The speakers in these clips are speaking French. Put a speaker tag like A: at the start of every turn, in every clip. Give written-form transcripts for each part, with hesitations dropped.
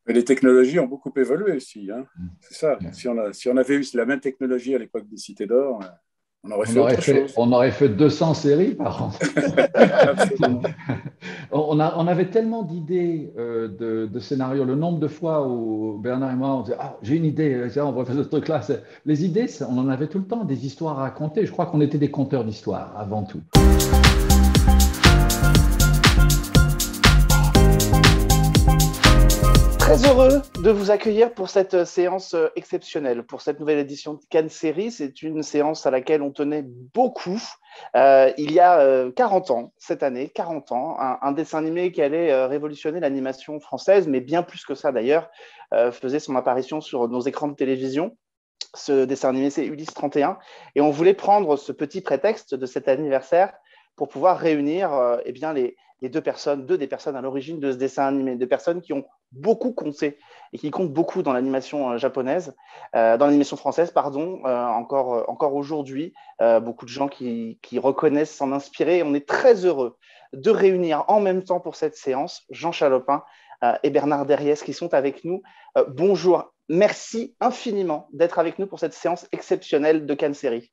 A: Mais les technologies ont beaucoup évolué aussi, hein. C'est ça.
B: Ouais.
A: Si on avait eu la même technologie à l'époque des cités d'or, on aurait fait autre chose.
B: On aurait fait 200 séries par an.
A: Absolument.
B: On avait tellement d'idées de scénarios. Le nombre de fois où Bernard et moi, on disait, ah, j'ai une idée, tiens, on va faire ce truc-là. Les idées, on en avait tout le temps, des histoires à raconter. Je crois qu'on était des conteurs d'histoires avant tout.
C: Très heureux de vous accueillir pour cette séance exceptionnelle, pour cette nouvelle édition de Cannes Série. C'est une séance à laquelle on tenait beaucoup. Il y a 40 ans, cette année, 40 ans, un dessin animé qui allait révolutionner l'animation française, mais bien plus que ça d'ailleurs, faisait son apparition sur nos écrans de télévision. Ce dessin animé, c'est Ulysse 31. Et on voulait prendre ce petit prétexte de cet anniversaire pour pouvoir réunir eh bien, les deux des personnes à l'origine de ce dessin animé, des personnes qui ont beaucoup compté et qui comptent beaucoup dans l'animation japonaise, dans l'animation française, pardon, encore aujourd'hui. Beaucoup de gens qui reconnaissent s'en inspirer. On est très heureux de réunir en même temps pour cette séance Jean Chalopin et Bernard Derriès qui sont avec nous. Bonjour, merci infiniment d'être avec nous pour cette séance exceptionnelle de Cannes Série.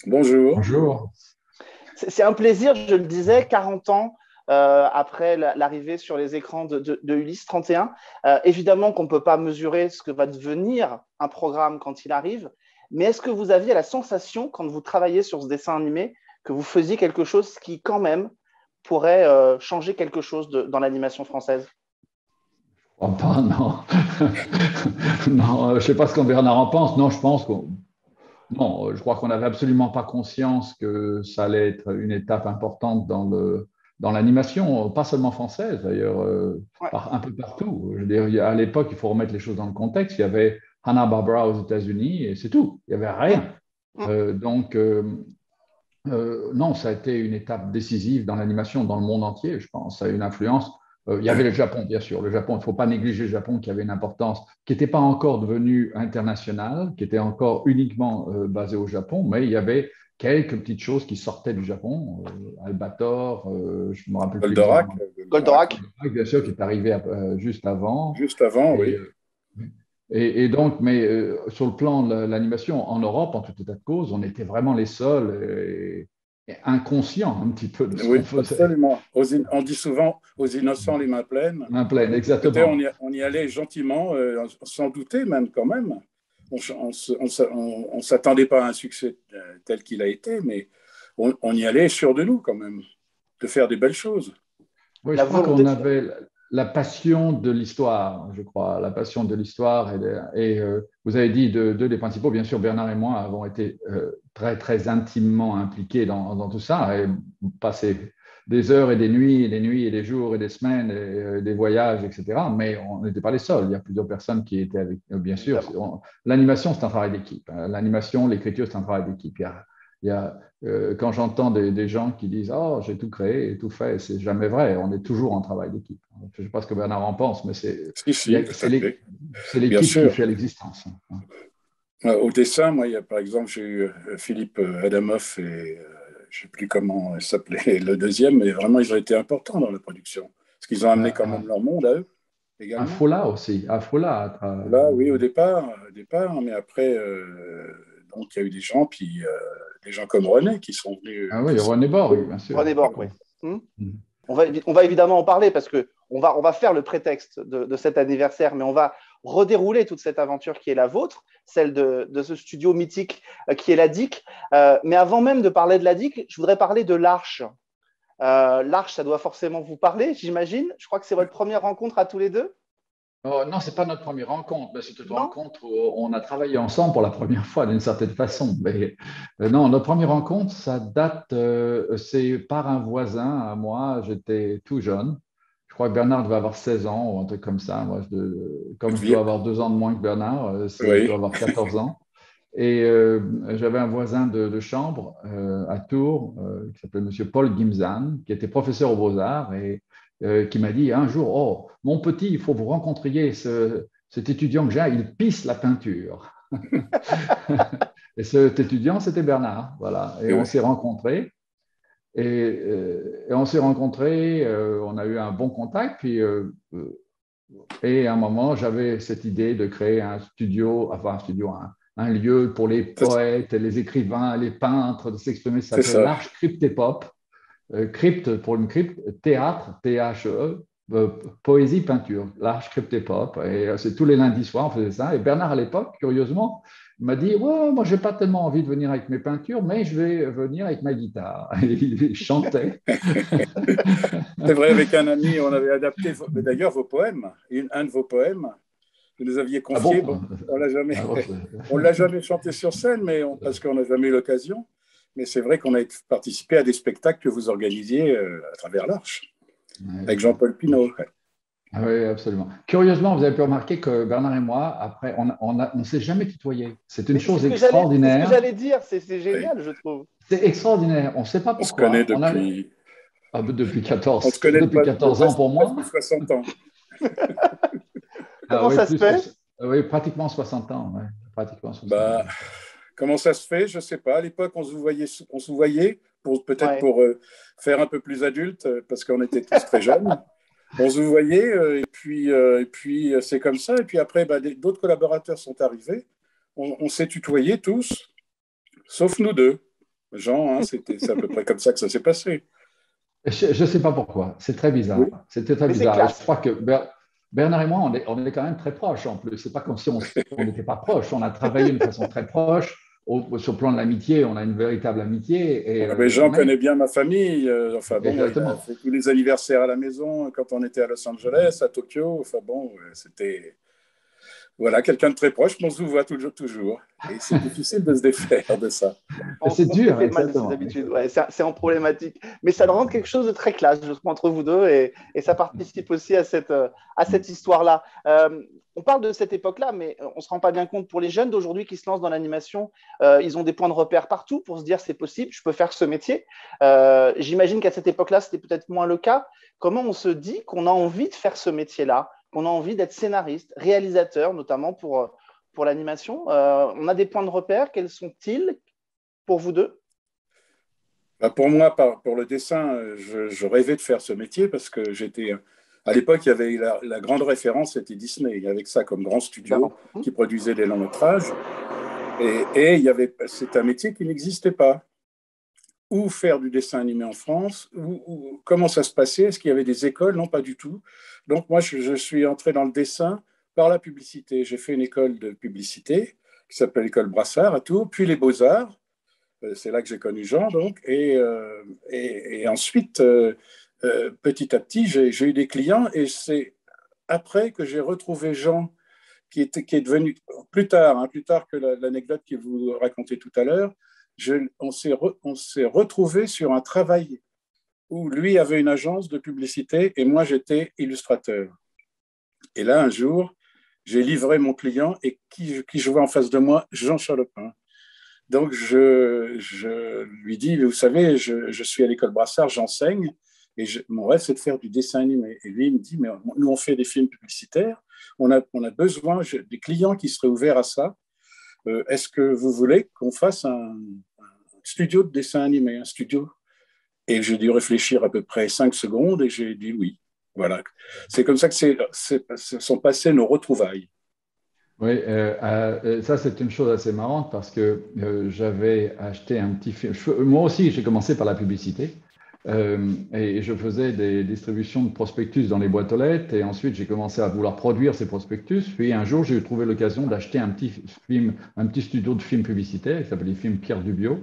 A: Bonjour.
B: Bonjour.
C: C'est un plaisir, je le disais, 40 ans après l'arrivée sur les écrans de Ulysse 31. Évidemment qu'on ne peut pas mesurer ce que va devenir un programme quand il arrive, mais est-ce que vous aviez la sensation, quand vous travailliez sur ce dessin animé, que vous faisiez quelque chose qui, quand même, pourrait changer quelque chose dans l'animation française?
B: Oh, pas, non. Non, je ne sais pas ce qu'on Bernard en pense. Non, je pense qu'on non, je crois qu'on n'avait absolument pas conscience que ça allait être une étape importante dans l'animation, pas seulement française d'ailleurs,
C: Ouais.
B: un peu partout. Je veux dire, à l'époque, il faut remettre les choses dans le contexte. Il y avait Hanna-Barbera aux États-Unis et c'est tout. Il n'y avait rien.
C: Mmh. Mmh.
B: Non, ça a été une étape décisive dans l'animation dans le monde entier, je pense. Ça a eu une influence. Il y avait le Japon, bien sûr. Le Japon, il ne faut pas négliger le Japon qui avait une importance, qui n'était pas encore devenu international, qui était encore uniquement basé au Japon, mais il y avait quelques petites choses qui sortaient du Japon. Albator, je ne me rappelle plus
A: Goldorak,
B: exactement.
A: Goldorak,
C: Goldorak.
B: Bien sûr, qui est arrivé juste avant.
A: juste avant,
B: Et,
A: oui.
B: euh, et donc, mais sur le plan de l'animation en Europe, en tout état de cause, on était vraiment les seuls et inconscients un petit peu de ce qu'on
A: Oui,
B: faisait.
A: absolument. On dit souvent aux innocents les mains pleines.
B: Un plein,
A: C'était,
B: exactement.
A: on y allait gentiment, sans douter même quand même. On s'attendait pas à un succès tel qu'il a été, mais on y allait sûr de nous quand même, de faire des belles choses.
B: Oui, je
C: La
B: crois
C: volonté
B: qu'on
C: de faire.
B: avait la passion de l'histoire, je crois, la passion de l'histoire. Vous avez dit deux des principaux, bien sûr, Bernard et moi avons été très, très intimement impliqués dans tout ça et passé des heures et des nuits, et des nuits et des jours et des semaines, des voyages, etc. Mais on n'était pas les seuls. Il y a plusieurs personnes qui étaient avec nous, bien sûr.
C: Évidemment.
B: L'animation, c'est un travail d'équipe. L'animation, l'écriture, c'est un travail d'équipe. Il y a quand j'entends des gens qui disent oh, j'ai tout créé et tout fait, c'est jamais vrai. On est toujours en travail d'équipe. Je ne sais pas ce que Bernard en pense, mais
A: Si, si, tout à fait.
B: c'est
A: Bien
B: l'équipe qui
A: sûr.
B: fait l'existence.
A: Au dessin, moi, il y a, par exemple, j'ai eu Philippe Adamoff et je ne sais plus comment s'appelait le deuxième, mais vraiment, ils ont été importants dans la production. Parce qu'ils ont amené quand même leur monde à eux
B: Un
A: également.
B: Fola aussi, un Fola.
A: Là, oui, au départ, mais après, donc il y a eu des gens, puis des gens comme René qui sont venus,
B: Ah oui, René Borg, bien sûr.
C: René Borg, oui.
B: Mhm.
C: On va évidemment en parler parce qu'on va faire le prétexte de cet anniversaire, mais on va redérouler toute cette aventure qui est la vôtre, celle de ce studio mythique qui est la DIC. Mais avant même de parler de la DIC, je voudrais parler de l'Arche. L'Arche, ça doit forcément vous parler, j'imagine. Je crois que c'est votre première rencontre à tous les deux.
B: Oh, non, ce n'est pas notre première rencontre, mais c'est une
C: Non?
B: rencontre où on a travaillé ensemble pour la première fois d'une certaine façon. Mais non, notre première rencontre, ça date, c'est par un voisin à moi, j'étais tout jeune. Je crois que Bernard devait avoir 16 ans ou un truc comme ça. Moi, comme je dois avoir 2 ans de moins que Bernard, je
A: Oui,
B: dois avoir 14 ans. Et j'avais un voisin de chambre à Tours qui s'appelait Monsieur Paul Gimzan, qui était professeur aux Beaux-Arts et qui m'a dit un jour, oh, mon petit, il faut vous rencontriez cet étudiant que j'ai, il pisse la peinture. Et cet étudiant, c'était Bernard, voilà. Et on
A: oui.
B: s'est rencontrés. Et on s'est rencontrés, on a eu un bon contact, puis Et à un moment, j'avais cette idée de créer un studio, un lieu pour les poètes, les écrivains, les peintres, de s'exprimer. Ça
A: C'est
B: s'appelait
A: ça.
B: l'Arche Cryptépop. Crypte pour une crypte, théâtre, T-H-E, poésie, peinture, l'Arche Cryptépop. Et c'est tous les lundis soirs, on faisait ça. Et Bernard, à l'époque, curieusement, il m'a dit, ouais, moi, j'ai pas tellement envie de venir avec mes peintures, mais je vais venir avec ma guitare. Et il chantait.
A: C'est vrai, avec un ami, on avait adapté d'ailleurs vos poèmes. Un de vos poèmes que vous nous aviez
B: Ah
A: confié. Bon,
B: bon?
A: on l'a jamais,
B: Alors,
A: on l'a jamais chanté sur scène, mais parce qu'on n'a jamais eu l'occasion. Mais c'est vrai qu'on a participé à des spectacles que vous organisiez à travers l'Arche, avec Jean-Paul Pinault.
B: Ah oui, absolument. Curieusement, vous avez pu remarquer que Bernard et moi, après, on s'est jamais tutoyé. C'est une
C: Mais
B: chose
C: c'est ce que
B: extraordinaire.
C: j'allais dire, c'est
A: Oui.
C: génial, je trouve.
B: C'est extraordinaire. On ne sait pas
A: On se connaît
B: pourquoi.
A: on se connaît
B: Depuis 14 ans pour moi.
A: presque 60 ans.
B: Ah
C: Comment
B: oui,
C: ça se fait?
B: oui, pratiquement 60 ans. Ouais, pratiquement 60
A: Bah,
B: ans.
A: comment ça se fait? Je ne sais pas. À l'époque, on se voyait peut-être
C: Ouais.
A: pour faire un peu plus adulte, parce qu'on était tous très jeunes. On se voyait, et puis c'est comme ça. Et puis après, bah, d'autres collaborateurs sont arrivés. On s'est tutoyés tous, sauf nous deux. Jean, hein, c'est à peu près comme ça que ça s'est passé.
B: Je ne sais pas pourquoi. C'est très bizarre.
A: Oui.
B: C'était très
C: Mais c'est
B: bizarre. Et je
C: classe.
B: crois que Bernard et moi, on est quand même très proches en plus. C'est pas comme si on n'était pas proches. On a travaillé d'une façon très proche. Sur le plan de l'amitié, on a une véritable amitié. Et,
A: Ouais, mais Jean
B: mais
A: connaît bien ma famille. Enfin bon, il a
B: exactement.
A: fait tous les anniversaires à la maison quand on était à Los Angeles, à Tokyo. Enfin bon, c'était voilà quelqu'un de très proche, mais on se voit toujours, toujours. Et c'est difficile de se défaire de ça.
B: C'est
C: On se
B: dur,
C: fait mal de ses
B: exactement.
C: habitudes. Ouais, c'est en problématique. Mais ça rend quelque chose de très classe, je trouve, entre vous deux, et ça participe aussi à cette histoire-là. On parle de cette époque-là, mais on ne se rend pas bien compte pour les jeunes d'aujourd'hui qui se lancent dans l'animation. Ils ont des points de repère partout pour se dire c'est possible, je peux faire ce métier. J'imagine qu'à cette époque-là, c'était peut-être moins le cas. Comment on se dit qu'on a envie de faire ce métier-là, qu'on a envie d'être scénariste, réalisateur, notamment pour l'animation? On a des points de repère. Quels sont-ils pour vous deux?
A: Bah, pour moi, pour le dessin, je rêvais de faire ce métier parce que j'étais. À l'époque, il y avait la grande référence, c'était Disney. Il y avait que ça comme grand studio
C: D'accord.
A: qui produisait des longs métrages. Et c'est un métier qui n'existait pas. Ou faire du dessin animé en France, comment ça se passait? Est-ce qu'il y avait des écoles? Non, pas du tout. Donc moi, je suis entré dans le dessin par la publicité. J'ai fait une école de publicité qui s'appelle l'école Brassard à Tours, puis les Beaux-Arts. C'est là que j'ai connu Jean, donc. Et ensuite, petit à petit, j'ai eu des clients et c'est après que j'ai retrouvé Jean qui est devenu plus tard que l'anecdote que vous racontez tout à l'heure, on s'est retrouvé sur un travail où lui avait une agence de publicité et moi j'étais illustrateur. Et là, un jour, j'ai livré mon client et qui je vois en face de moi? Jean Chalopin. Donc je lui dis, vous savez, je suis à l'école Brassard, j'enseigne et mon rêve c'est de faire du dessin animé. Et lui il me dit, mais nous on fait des films publicitaires, on a besoin des clients qui seraient ouverts à ça. Est-ce que vous voulez qu'on fasse un studio de dessin animé, un studio? Et j'ai dû réfléchir à peu près 5 secondes et j'ai dit oui. Voilà. C'est comme ça que sont passées nos retrouvailles.
B: Oui, ça c'est une chose assez marrante parce que j'avais acheté un petit film. Moi aussi, j'ai commencé par la publicité et je faisais des distributions de prospectus dans les boîtes aux lettres et ensuite j'ai commencé à vouloir produire ces prospectus. Puis un jour, j'ai trouvé l'occasion d'acheter un petit studio de films publicitaires qui s'appelle les films Pierre Dubio.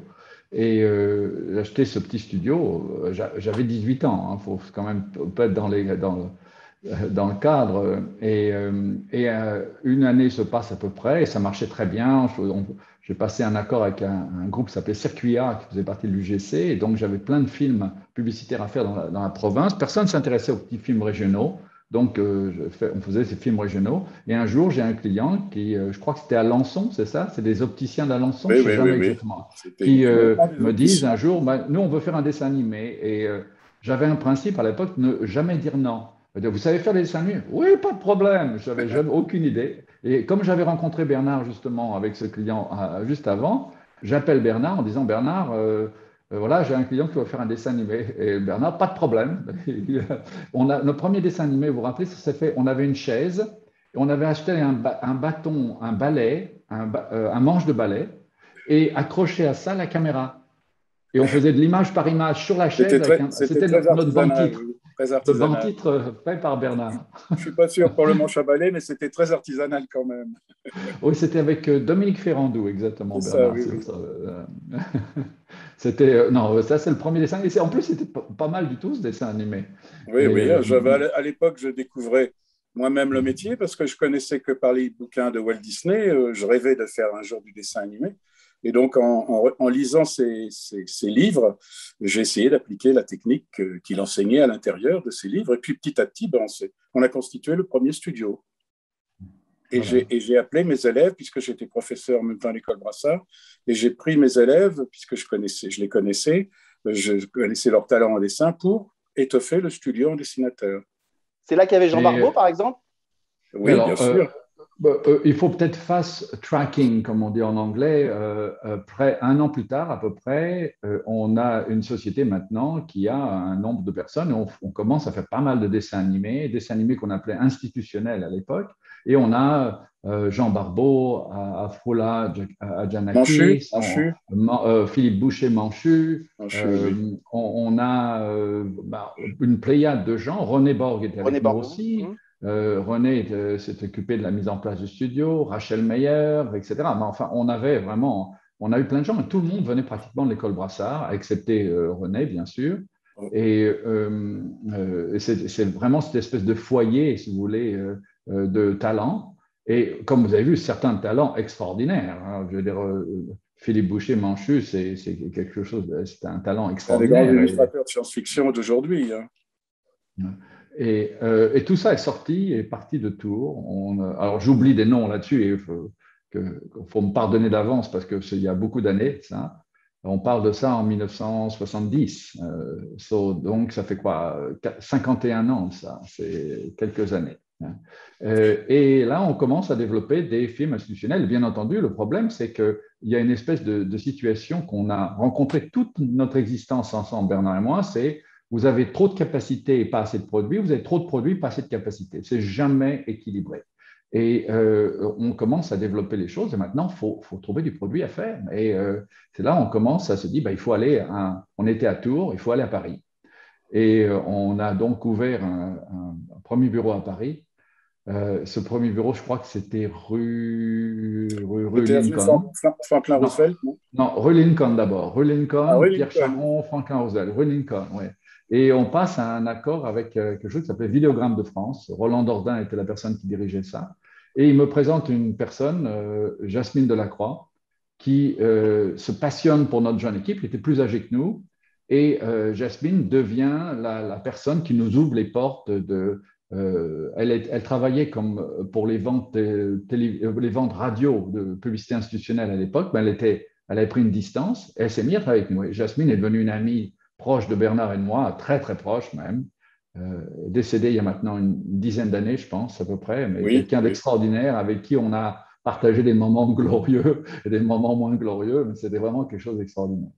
B: Et j'ai acheté ce petit studio. J'avais 18 ans. Il faut quand même pas être dans le cadre. Une année se passe à peu près et ça marchait très bien. J'ai passé un accord avec un groupe qui s'appelait Circuit A, qui faisait partie de l'UGC. Et donc, j'avais plein de films publicitaires à faire dans la province. Personne ne s'intéressait aux petits films régionaux. Donc, on faisait ces films régionaux. Et un jour, j'ai un client qui, je crois que c'était à Alençon, c'est ça? C'est des opticiens d'Alençon,
A: Oui,
B: je ne sais
A: oui, oui,
B: jamais
A: oui.
B: exactement.
A: C'était
B: Qui
A: uniquement des
B: me disent un
A: opticiens.
B: jour, bah, nous, on veut faire un dessin animé. Et j'avais un principe à l'époque, ne jamais dire non. Vous savez faire des dessins animés? Oui, pas de problème. Je n'avais jamais aucune idée. Et comme j'avais rencontré Bernard justement avec ce client juste avant, j'appelle Bernard en disant Bernard, voilà, j'ai un client qui va faire un dessin animé. Et Bernard, pas de problème. Notre premier dessin animé, vous vous rappelez, ça s'est fait, on avait une chaise, et on avait acheté un bâton, un balai, un manche de balai, et accroché à ça la caméra. Et on faisait de l'image par image sur la chaise.
A: C'était
B: C'était
A: très
B: notre
A: artisanal,
B: banc-titre.
A: oui, très
B: Notre
A: artisanal.
B: banc-titre fait par Bernard.
A: Je ne suis pas sûr pour le manche à balai, mais c'était très artisanal quand même.
B: Oui, c'était avec Dominique Ferrandou, exactement,
A: C'est ça,
B: Bernard.
A: oui, oui.
B: C'était, non, ça c'est le premier dessin. Et en plus, c'était pas mal du tout ce dessin animé.
A: Oui,
B: Et,
A: oui. À l'époque, je découvrais moi-même le métier parce que je connaissais que par les bouquins de Walt Disney. Je rêvais de faire un jour du dessin animé. Et donc, en lisant ces livres, j'ai essayé d'appliquer la technique qu'il enseignait à l'intérieur de ces livres. Et puis, petit à petit, on a constitué le premier studio. Et
B: voilà.
A: j'ai appelé mes élèves, puisque j'étais professeur en même temps à l'école Brassard, et j'ai pris mes élèves, puisque je les connaissais, je connaissais leur talent en dessin, pour étoffer le studio en dessinateur.
C: C'est là qu'il y avait Jean
B: Et,
C: Barbeau, par exemple?
B: mais
A: Oui, bien
B: alors,
A: sûr.
B: il faut peut-être fast tracking, comme on dit en anglais. Près, un an plus tard, à peu près, on a une société maintenant qui a un nombre de personnes. Et on commence à faire pas mal de dessins animés qu'on appelait institutionnels à l'époque. Et on a Jean Barbeau, Afrola
A: Manchu,
B: Adjanakis,
A: Manchu,
B: Philippe Boucher-Manchu.
A: Manchu, oui.
B: On a une pléiade de gens. René Borg était
C: René
B: avec nous
C: Barbeau.
B: aussi. René s'est occupé de la mise en place du studio, Rachel Meyer, etc. Mais enfin, on a eu plein de gens, mais tout le monde venait pratiquement de l'école Brassard, excepté René, bien sûr. Et c'est vraiment cette espèce de foyer, si vous voulez, de talent. Et comme vous avez vu, certains talents extraordinaires. Hein. Je veux dire, Philippe Boucher-Manchu, c'est quelque chose, c'est un talent
A: Un des grands
B: extraordinaire.
A: illustrateurs de science-fiction d'aujourd'hui.
B: Hein. Et tout ça est sorti, est parti de Tours. Alors j'oublie des noms là-dessus, il faut me pardonner d'avance parce qu'il y a beaucoup d'années, ça. On parle de ça en 1970. Donc ça fait quoi? 51 ans, ça. C'est quelques années. Hein. Et là, on commence à développer des films institutionnels. Bien entendu, le problème, c'est qu'il y a une espèce de situation qu'on a rencontrée toute notre existence ensemble, Bernard et moi, c'est vous avez trop de capacités et pas assez de produits, vous avez trop de produits, pas assez de capacités. C'est jamais équilibré. Et on commence à développer les choses et maintenant, il faut trouver du produit à faire. Et c'est là on commence à se dire, il faut aller, on était à Tours, il faut aller à Paris. Et on a donc ouvert un premier bureau à Paris. Ce premier bureau, je crois que c'était rue Lincoln.
A: Franklin Roosevelt, non?
B: Non, rue Lincoln d'abord. Rue
A: Ah
B: Lincoln,
A: oui,
B: Pierre
A: Lincoln.
B: Charon, Franklin Roosevelt. Rue Lincoln, oui. Et on passe à un accord avec quelque chose qui s'appelait Vidéogramme de France. Roland Dordain était la personne qui dirigeait ça. Et il me présente une personne, Jasmine Delacroix, qui se passionne pour notre jeune équipe. Il était plus âgé que nous. Et Jasmine devient la personne qui nous ouvre les portes de. Elle travaillait pour les ventes radio de publicité institutionnelle à l'époque, mais elle avait pris une distance et elle s'est mise à travailler avec nous. Et Jasmine est devenue une amie proche de Bernard et de moi, très très proche même, décédée il y a maintenant une dizaine d'années, je pense, à peu près, mais quelqu'un d'extraordinaire avec qui on a partagé des moments glorieux et des moments moins glorieux, mais c'était vraiment quelque chose d'extraordinaire.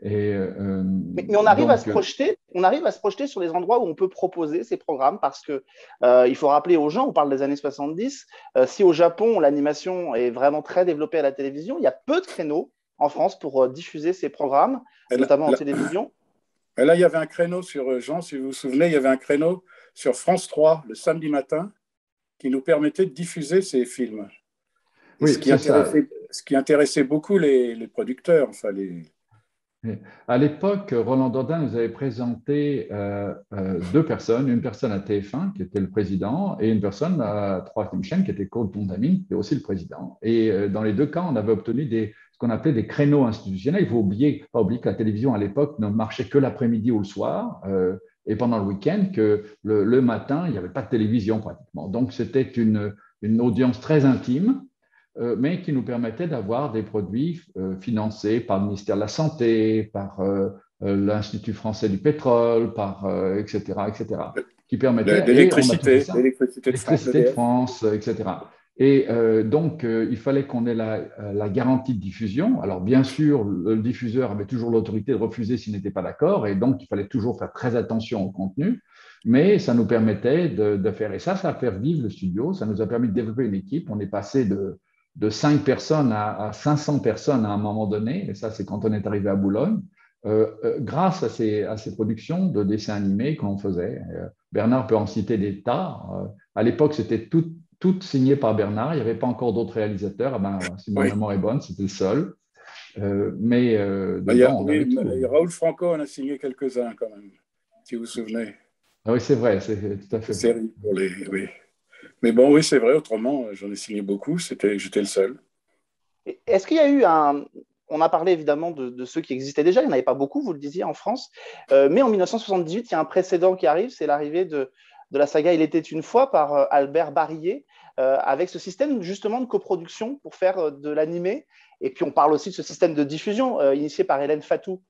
C: Mais on arrive à se projeter sur les endroits où on peut proposer ces programmes parce que il faut rappeler aux gens, on parle des années 70, si au Japon l'animation est vraiment très développée à la télévision, il y a peu de créneaux en France pour diffuser ces programmes, notamment en télévision.
A: Et là, il y avait un créneau sur, Jean, si vous vous souvenez, il y avait un créneau sur France 3 le samedi matin qui nous permettait de diffuser ces films.
B: Oui,
A: ce qui intéressait beaucoup les producteurs, enfin
B: À l'époque, Roland Dordain nous avait présenté deux personnes, une personne à TF1 qui était le président et une personne à Troisième chaîne qui était Claude Pondamine qui était aussi le président. Et dans les deux cas, on avait obtenu ce qu'on appelait des créneaux institutionnels. Il faut pas oublier que la télévision à l'époque ne marchait que l'après-midi ou le soir et pendant le week-end, que le matin, il n'y avait pas de télévision pratiquement. Donc, c'était une audience très intime, mais qui nous permettait d'avoir des produits financés par le ministère de la Santé, par l'Institut français du pétrole, etc., qui permettaient…
A: l'électricité de
B: de France, etc. Et donc, il fallait qu'on ait la garantie de diffusion. Alors, bien sûr, le diffuseur avait toujours l'autorité de refuser s'il n'était pas d'accord, et donc il fallait toujours faire très attention au contenu, mais ça nous permettait de faire, et ça a fait vivre le studio, ça nous a permis de développer une équipe. On est passé de 5 personnes à 500 personnes à un moment donné, et ça, c'est quand on est arrivé à Boulogne, grâce à ces productions de dessins animés qu'on faisait. Bernard peut en citer des tas. À l'époque, c'était tout signé par Bernard. Il n'y avait pas encore d'autres réalisateurs. Ah ben, si ma
A: Oui.
B: mémoire est bonne, c'était le seul. Mais
A: Il
B: dedans, on avait tout.
A: Raoul Franco en a signé quelques-uns quand même, si vous vous souvenez.
B: Ah oui, c'est vrai, c'est tout à fait vrai.
A: Série oui. Mais bon, oui, c'est vrai, autrement, j'en ai signé beaucoup, j'étais le seul.
C: Est-ce qu'il y a eu un... On a parlé évidemment de ceux qui existaient déjà, il n'y en avait pas beaucoup, vous le disiez, en France. Mais en 1978, il y a un précédent qui arrive, c'est l'arrivée de la saga Il était une fois par Albert Barillet, avec ce système justement de coproduction pour faire de l'animé. Et puis on parle aussi de ce système de diffusion initié par Hélène Fatou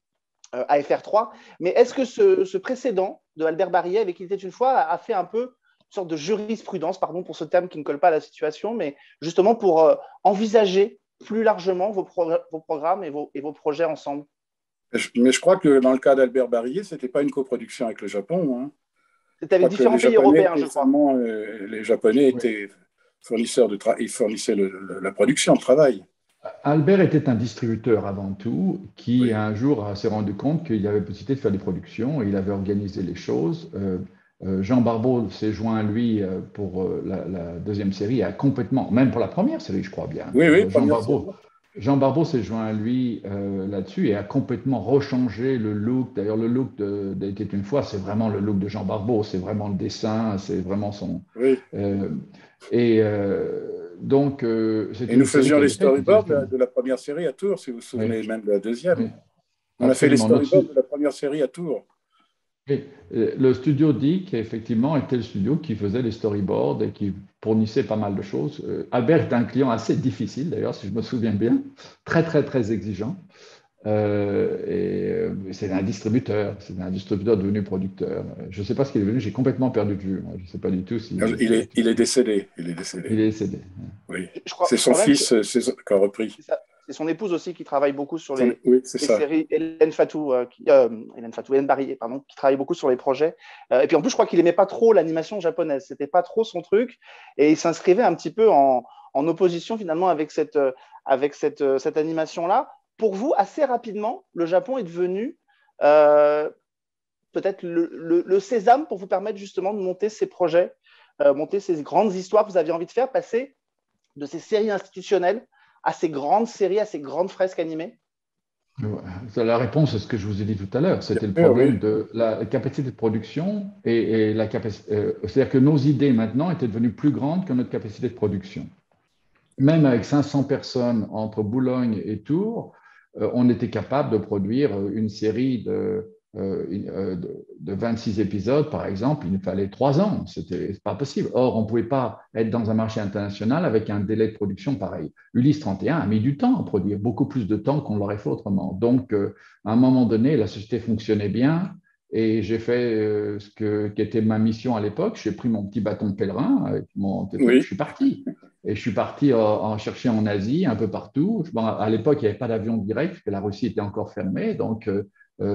C: à FR3. Mais est-ce que ce précédent de Albert Barillet avec Il était une fois a fait un peu une sorte de jurisprudence, pardon pour ce terme qui ne colle pas à la situation, mais justement pour envisager plus largement vos programmes et vos projets ensemble?
A: Mais je crois que dans le cas d'Albert Barillet, ce n'était pas une coproduction avec le Japon. Hein.
C: C'était avec différents pays européens, je crois.
A: Les Japonais étaient fournisseurs ils fournissaient la production, le travail.
B: Albert était un distributeur avant tout qui, un jour, s'est rendu compte qu'il y avait possibilité de faire des productions et il avait organisé les choses. Jean Barbeau s'est joint à lui pour la deuxième série, même pour la première série, je crois bien.
A: Oui,
B: Jean Barbeau s'est joint à lui là-dessus et a complètement rechangé le look. D'ailleurs, le look d'Était une fois, c'est vraiment le look de Jean Barbeau, c'est vraiment le dessin, c'est vraiment son.
A: Oui.
B: Donc,
A: et nous faisions les storyboards de la première série à Tours, si vous vous souvenez, même de la deuxième. Oui. On a fait les storyboards de la première série à Tours.
B: Oui. Le studio DIC, effectivement, était le studio qui faisait les storyboards et qui fournissait pas mal de choses. Albert est un client assez difficile, d'ailleurs, si je me souviens bien, très, très, très exigeant. C'est un distributeur devenu producteur. Je ne sais pas ce qu'il est devenu, j'ai complètement perdu de vue. Je ne sais pas du tout si.
A: Il est décédé. Il est
B: décédé.
A: Oui. C'est son fils qui a repris.
C: C'est son épouse aussi qui travaille beaucoup sur les séries. Hélène Barillet, pardon, qui travaille beaucoup sur les projets. Et puis en plus, je crois qu'il n'aimait pas trop l'animation japonaise. C'était pas trop son truc. Et il s'inscrivait un petit peu en opposition finalement avec cette animation-là. Pour vous, assez rapidement, le Japon est devenu peut-être le sésame pour vous permettre justement de monter ces projets, monter ces grandes histoires que vous aviez envie de faire, passer de ces séries institutionnelles à ces grandes séries, à ces grandes fresques animées?
B: La réponse, c'est ce que je vous ai dit tout à l'heure. C'était le problème de la capacité de production et la capacité. C'est-à-dire que nos idées maintenant étaient devenues plus grandes que notre capacité de production. Même avec 500 personnes entre Boulogne et Tours, on était capable de produire une série de 26 épisodes, par exemple. Il nous fallait 3 ans. C'était pas possible. Or, on ne pouvait pas être dans un marché international avec un délai de production pareil. Ulysse 31 a mis du temps à produire, beaucoup plus de temps qu'on l'aurait fait autrement. Donc, à un moment donné, la société fonctionnait bien et j'ai fait qui était ma mission à l'époque. J'ai pris mon petit bâton de pèlerin avec mon téléphone, je suis parti. Et je suis parti en chercher en Asie, un peu partout. À l'époque, il n'y avait pas d'avion direct, parce que la Russie était encore fermée. Donc,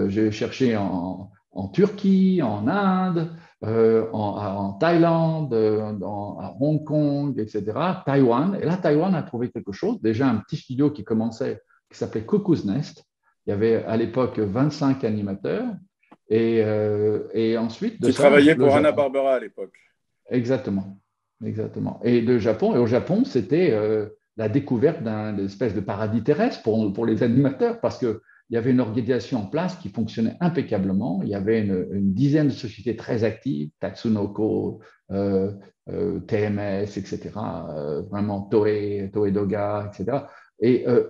B: j'ai cherché en Turquie, en Inde, en Thaïlande, à Hong Kong, etc. Taïwan. Et là, Taïwan a trouvé quelque chose. Déjà, un petit studio qui s'appelait Cuckoo's Nest. Il y avait à l'époque 25 animateurs. Et ensuite.
A: Qui travaillait pour Hanna-Barbera à l'époque.
B: Exactement. Et au Japon, c'était la découverte d'une espèce de paradis terrestre pour les animateurs, parce qu'il y avait une organisation en place qui fonctionnait impeccablement. Il y avait une dizaine de sociétés très actives, Tatsunoko, TMS, etc., vraiment Toei Doga, etc.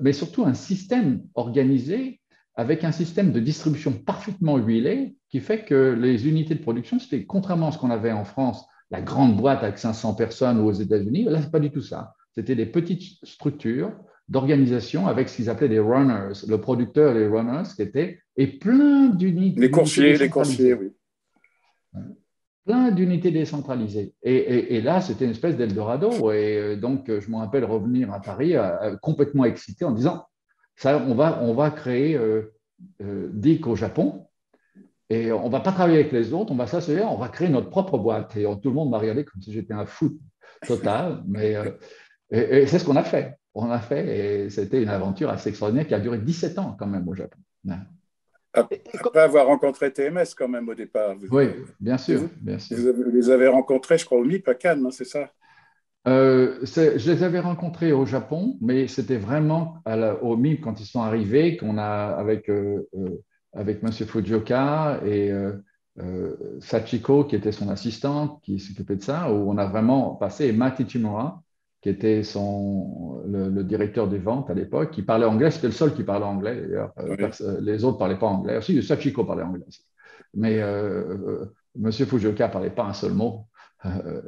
B: Mais surtout un système organisé avec un système de distribution parfaitement huilé qui fait que les unités de production, c'était contrairement à ce qu'on avait en France, la grande boîte avec 500 personnes ou aux États-Unis, là, ce n'est pas du tout ça. C'était des petites structures d'organisation avec ce qu'ils appelaient des runners, le producteur et les runners, et plein d'unités.
A: Les coursiers, oui.
B: plein d'unités décentralisées. Et là, c'était une espèce d'Eldorado. Et donc, je me rappelle revenir à Paris complètement excité en disant, ça, on va créer DIC au Japon et on ne va pas travailler avec les autres, on va s'asseoir, on va créer notre propre boîte. Et tout le monde m'a regardé comme si j'étais un fou total. Et c'est ce qu'on a fait. On a fait et c'était une aventure assez extraordinaire qui a duré 17 ans quand même au Japon.
A: Après avoir rencontré TMS quand même au départ.
B: Oui, bien sûr, bien sûr.
A: Vous les avez rencontrés, je crois, au MIP à Cannes, non, c'est ça?
B: Je les avais rencontrés au Japon, mais c'était vraiment au MIP quand ils sont arrivés qu'on a avec M. Fujioka et Sachiko, qui était son assistante, qui s'occupait de ça, où on a vraiment passé, et Maki Ichimura, qui était le directeur des ventes à l'époque, qui parlait anglais, c'était le seul qui parlait anglais d'ailleurs.
A: Oui.
B: Les autres ne parlaient pas anglais. Si, Sachiko parlait anglais aussi. Mais M. Fujioka ne parlait pas un seul mot.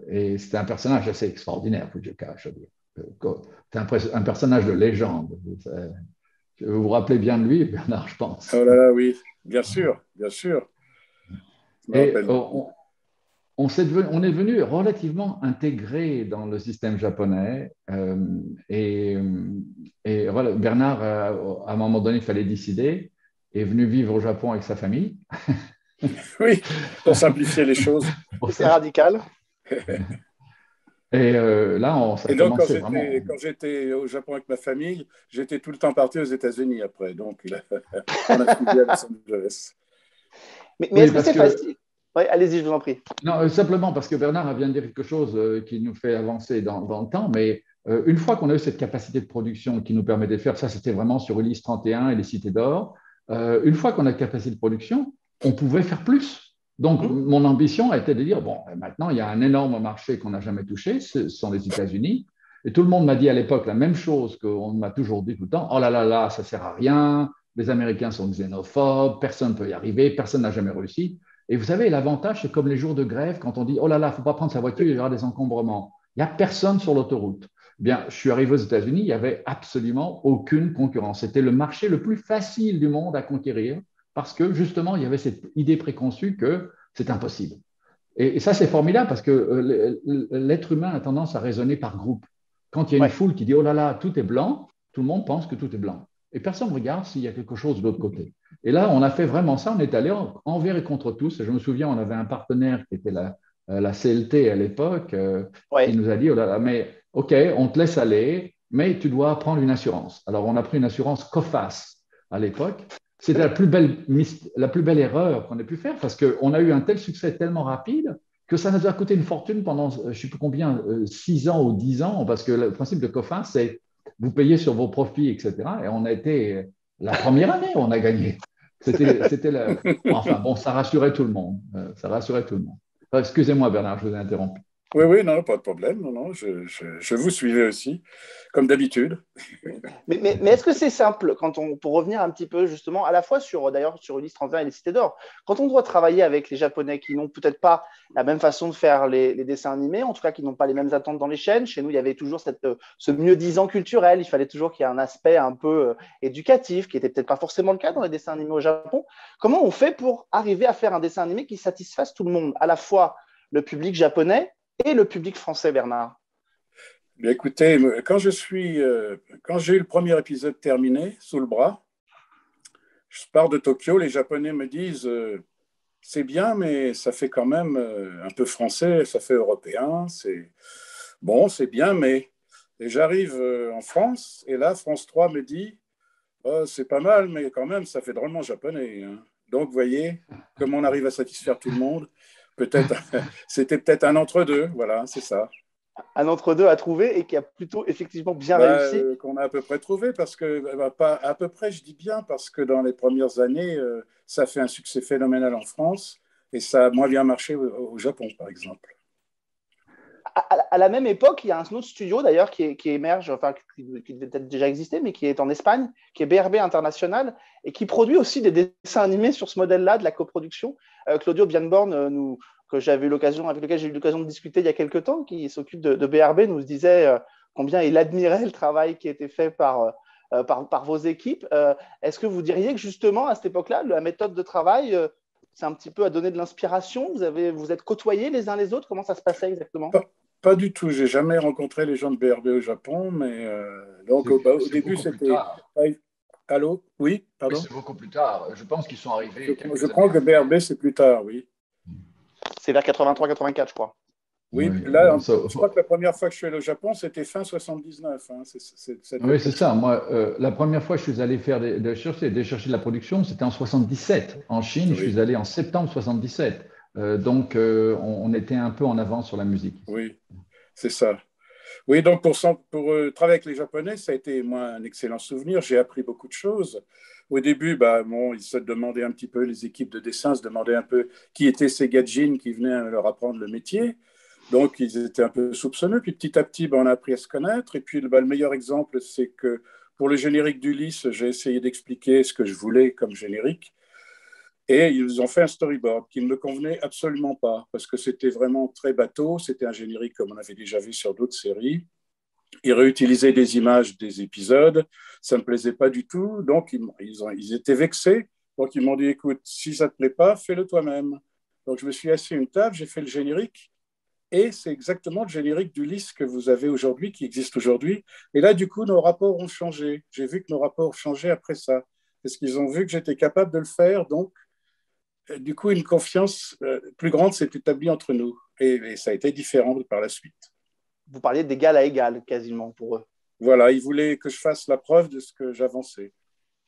B: Et c'était un personnage assez extraordinaire, Fujioka, je veux dire. C'est un personnage de légende. Vous vous rappelez bien de lui, Bernard, je pense.
A: Oh là là, oui, bien sûr, bien sûr.
B: Et on est devenu relativement intégré dans le système japonais. Et voilà, Bernard, à un moment donné, il fallait décider, est venu vivre au Japon avec sa famille.
A: Oui, pour simplifier les choses.
C: C'est radical.
B: Et là, ça a commencé vraiment.
A: Quand j'étais au Japon avec ma famille, j'étais tout le temps parti aux États-Unis après. Donc, on a fini à Los Angeles.
C: Mais est-ce que c'est facile? Oui, allez-y, je vous en prie.
B: Non, simplement parce que Bernard vient de dire quelque chose qui nous fait avancer dans le temps, mais une fois qu'on a eu cette capacité de production qui nous permet de faire, ça c'était vraiment sur Ulysse 31 et les Cités d'Or, une fois qu'on a la capacité de production, on pouvait faire plus. Donc, mon ambition était de dire, bon, maintenant, il y a un énorme marché qu'on n'a jamais touché, ce sont les États-Unis. Et tout le monde m'a dit à l'époque la même chose qu'on m'a toujours dit tout le temps, oh là là là, ça ne sert à rien, les Américains sont xénophobes, personne ne peut y arriver, personne n'a jamais réussi. Et vous savez, l'avantage, c'est comme les jours de grève, quand on dit, oh là là, il ne faut pas prendre sa voiture, il y aura des encombrements. Il n'y a personne sur l'autoroute. Bien, je suis arrivé aux États-Unis, il n'y avait absolument aucune concurrence. C'était le marché le plus facile du monde à conquérir parce que, justement, il y avait cette idée préconçue que c'est impossible. Et ça, c'est formidable parce que l'être humain a tendance à raisonner par groupe. Quand il y a une foule qui dit, oh là là, tout est blanc, tout le monde pense que tout est blanc. Et personne ne regarde s'il y a quelque chose de l'autre côté. Et là, on a fait vraiment ça. On est allé envers et contre tous. Et je me souviens, on avait un partenaire qui était la CLT à l'époque, qui nous a dit, oh là là, mais OK, on te laisse aller, mais tu dois prendre une assurance. Alors, on a pris une assurance COFAS à l'époque. C'était la plus belle erreur qu'on ait pu faire parce qu'on a eu un tel succès tellement rapide que ça nous a coûté une fortune pendant, je ne sais plus combien, 6 ans ou 10 ans, parce que le principe de COFAS, c'est vous payez sur vos profits, etc. Et on a été, la première année, on a gagné. Enfin, bon, ça rassurait tout le monde. Ça rassurait tout le monde. Excusez-moi, Bernard, je vous ai interrompu.
A: Oui, oui, non, pas de problème. Non, non, je vous suivais aussi, comme d'habitude.
C: Mais est-ce que c'est simple, pour revenir un petit peu justement, à la fois d'ailleurs sur Ulysse 31 et les Cités d'Or, quand on doit travailler avec les Japonais qui n'ont peut-être pas la même façon de faire les dessins animés, en tout cas qui n'ont pas les mêmes attentes dans les chaînes, chez nous il y avait toujours ce mieux-disant culturel, il fallait toujours qu'il y ait un aspect un peu éducatif, qui n'était peut-être pas forcément le cas dans les dessins animés au Japon. Comment on fait pour arriver à faire un dessin animé qui satisfasse tout le monde, à la fois le public japonais et le public français, Bernard?
A: Bien, écoutez, quand j'ai eu le premier épisode terminé, sous le bras, je pars de Tokyo, les Japonais me disent c'est bien, mais ça fait quand même un peu français, ça fait européen, bon, c'est bien, mais... Et j'arrive en France, et là, France 3 me dit oh, c'est pas mal, mais quand même, ça fait drôlement japonais. Hein. Donc, vous voyez, comment on arrive à satisfaire tout le monde. C'était peut-être un entre-deux, voilà, c'est ça.
C: Un entre-deux à trouver et qui a plutôt effectivement bien réussi.
A: Qu'on a à peu près trouvé, parce que, pas à peu près, je dis bien, parce que dans les premières années, ça fait un succès phénoménal en France et ça a moins bien marché au Japon, par exemple.
C: À la même époque, il y a un autre studio d'ailleurs qui émerge, enfin qui devait peut-être déjà exister, mais qui est en Espagne, qui est BRB International et qui produit aussi des dessins animés sur ce modèle-là de la coproduction. Claudio Bianborn, avec lequel j'ai eu l'occasion de discuter il y a quelques temps, qui s'occupe de BRB, nous disait combien il admirait le travail qui a été fait par vos équipes. Est-ce que vous diriez que justement à cette époque-là, la méthode de travail c'est un petit peu à donner de l'inspiration? Vous êtes côtoyés les uns les autres? Comment ça se passait exactement?
A: Pas du tout. J'ai jamais rencontré les gens de BRB au Japon, mais donc au
B: C'est
A: début
B: beaucoup plus
A: c'était.
B: tard.
A: Allô? Oui,
B: Oui,
A: pardon.
B: c'est beaucoup plus tard. Je pense qu'ils sont arrivés
A: Je
B: quelques
A: crois
B: années
A: que
B: après.
A: BRB c'est plus tard, oui.
C: C'est vers 83-84, je crois.
A: Oui,
B: Oui,
A: là, je crois que la première fois que je suis allé au Japon, c'était fin 79. Hein,
B: oui, c'est ça. Moi, la première fois que je suis allé faire de chercher de la production, c'était en 77. En Chine, je suis
A: Oui,
B: allé en septembre 77. Donc, on était un peu en avance sur la musique.
A: oui, c'est ça. Oui, donc pour travailler avec les Japonais, ça a été, moi, un excellent souvenir. J'ai appris beaucoup de choses. Au début, bah, bon, ils se demandaient un petit peu, les équipes de dessin se demandaient un peu qui étaient ces gadjins qui venaient leur apprendre le métier. Donc, ils étaient un peu soupçonneux. Puis petit à petit, bah, on a appris à se connaître. Et puis, bah, le meilleur exemple, c'est que pour le générique d'Ulysse, j'ai essayé d'expliquer ce que je voulais comme générique. Et ils ont fait un storyboard qui ne me convenait absolument pas, parce que c'était vraiment très bateau. C'était un générique comme on avait déjà vu sur d'autres séries. Ils réutilisaient des images des épisodes. Ça ne me plaisait pas du tout. Donc, ils étaient vexés. Donc, ils m'ont dit, écoute, si ça ne te plaît pas, fais-le toi-même. Donc, je me suis assis à une table, j'ai fait le générique. Et c'est exactement le générique d'Ulysse que vous avez aujourd'hui, qui existe aujourd'hui. Et là, du coup, nos rapports ont changé. J'ai vu que nos rapports ont changé après ça. Parce qu'ils ont vu que j'étais capable de le faire. Donc, du coup, une confiance plus grande s'est établie entre nous. Et ça a été différent par la suite.
C: Vous parliez d'égal à égal, quasiment, pour eux.
A: Voilà, ils voulaient que je fasse la preuve de ce que j'avançais.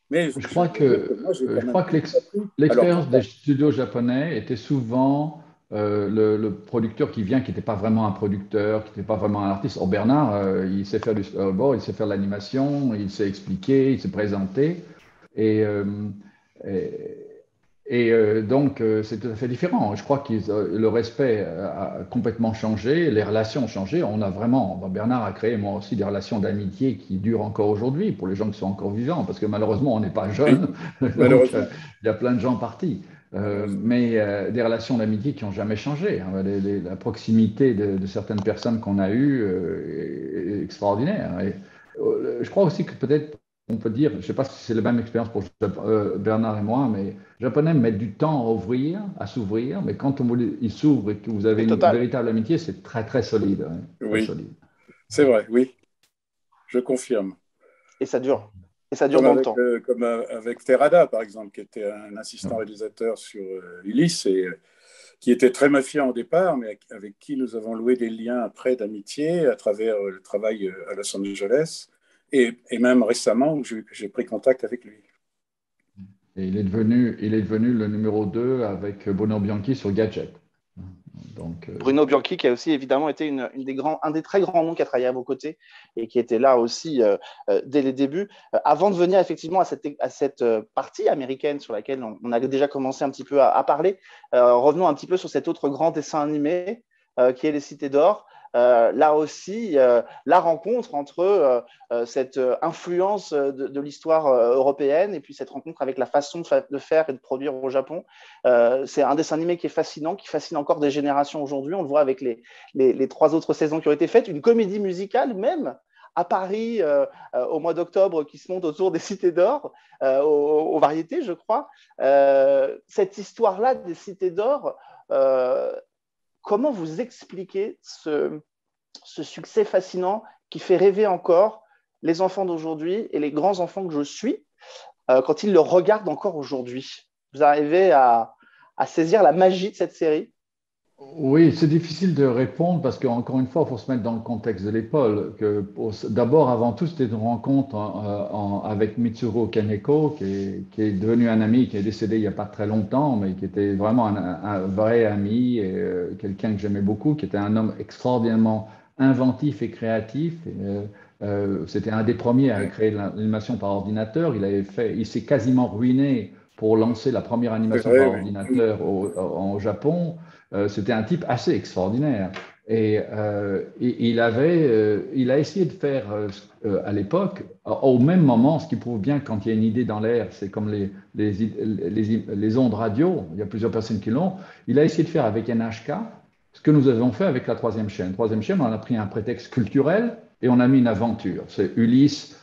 A: Mais
B: Je
A: je
B: crois
A: dois dire que
B: que,
A: moi, j'ai quand
B: je
A: même
B: crois que
A: beaucoup appris à leur
B: l'expérience des
A: contact.
B: studios japonais était souvent le producteur qui vient, qui n'était pas vraiment un producteur, qui n'était pas vraiment un artiste. Or, Bernard, il sait faire du storyboard, il sait faire de l'animation, il sait expliquer, il sait présenter. Et, et, donc, c'est tout à fait différent. Je crois que le respect a complètement changé, les relations ont changé. On a vraiment, Bernard a créé moi aussi des relations d'amitié qui durent encore aujourd'hui pour les gens qui sont encore vivants, parce que malheureusement, on n'est pas
A: Oui,
B: jeunes, donc
A: malheureusement.
B: il y a plein de gens partis.
A: Malheureusement.
B: Mais des relations d'amitié qui n'ont jamais changé. Hein. La proximité de certaines personnes qu'on a eues est extraordinaire. Et, je crois aussi que peut-être on peut dire, je ne sais pas si c'est la même expérience pour Bernard et moi, mais les Japonais mettent du temps à ouvrir, à s'ouvrir, mais quand il s'ouvre et que vous avez
C: C'est
B: une
C: total.
B: véritable amitié, c'est très très solide, hein, très
A: Oui,
B: solide.
A: c'est vrai, oui, je confirme.
C: Et ça dure. Et ça dure dans le temps.
A: Comme avec Terada, par exemple, qui était un assistant réalisateur sur Ulysse et qui était très mafiant au départ, mais avec qui nous avons loué des liens après d'amitié à travers le travail à Los Angeles et même récemment où j'ai pris contact avec lui.
B: Et il est devenu le numéro 2 avec Bruno Bianchi sur Gadget. Donc,
C: Bruno Bianchi, qui a aussi évidemment été un des très grands noms qui a travaillé à vos côtés et qui était là aussi dès les débuts. Avant de venir effectivement à cette partie américaine sur laquelle on a déjà commencé un petit peu à parler, revenons un petit peu sur cet autre grand dessin animé qui est Les Cités d'Or. Là aussi, la rencontre entre cette influence de l'histoire européenne et puis cette rencontre avec la façon de faire et de produire au Japon. C'est un dessin animé qui est fascinant, qui fascine encore des générations aujourd'hui. On le voit avec les 3 autres saisons qui ont été faites. Une comédie musicale même à Paris au mois d'octobre qui se monte autour des Cités d'Or, aux variétés, je crois. Cette histoire-là des Cités d'Or, comment vous expliquez ce succès fascinant qui fait rêver encore les enfants d'aujourd'hui et les grands enfants que je suis quand ils le regardent encore aujourd'hui? Vous arrivez à saisir la magie de cette série?
B: oui, c'est difficile de répondre parce qu'encore une fois, il faut se mettre dans le contexte de l'épaule. D'abord, avant tout, c'était une rencontre avec Mitsuru Kaneko, qui est devenu un ami, qui est décédé il n'y a pas très longtemps, mais qui était vraiment un vrai ami, et, quelqu'un que j'aimais beaucoup, qui était un homme extraordinairement inventif et créatif. C'était un des premiers à créer l'animation par ordinateur. Il s'est quasiment ruiné pour lancer la première
A: C'est
B: animation
A: vrai,
B: par
A: oui.
B: ordinateur au Japon. C'était un type assez extraordinaire. Et il a essayé de faire à l'époque, au même moment, ce qui prouve bien quand il y a une idée dans l'air, c'est comme les ondes radio, il y a plusieurs personnes qui l'ont, il a essayé de faire avec NHK ce que nous avons fait avec la troisième chaîne. Troisième chaîne, on a pris un prétexte culturel et on a mis une aventure. C'est Ulysse,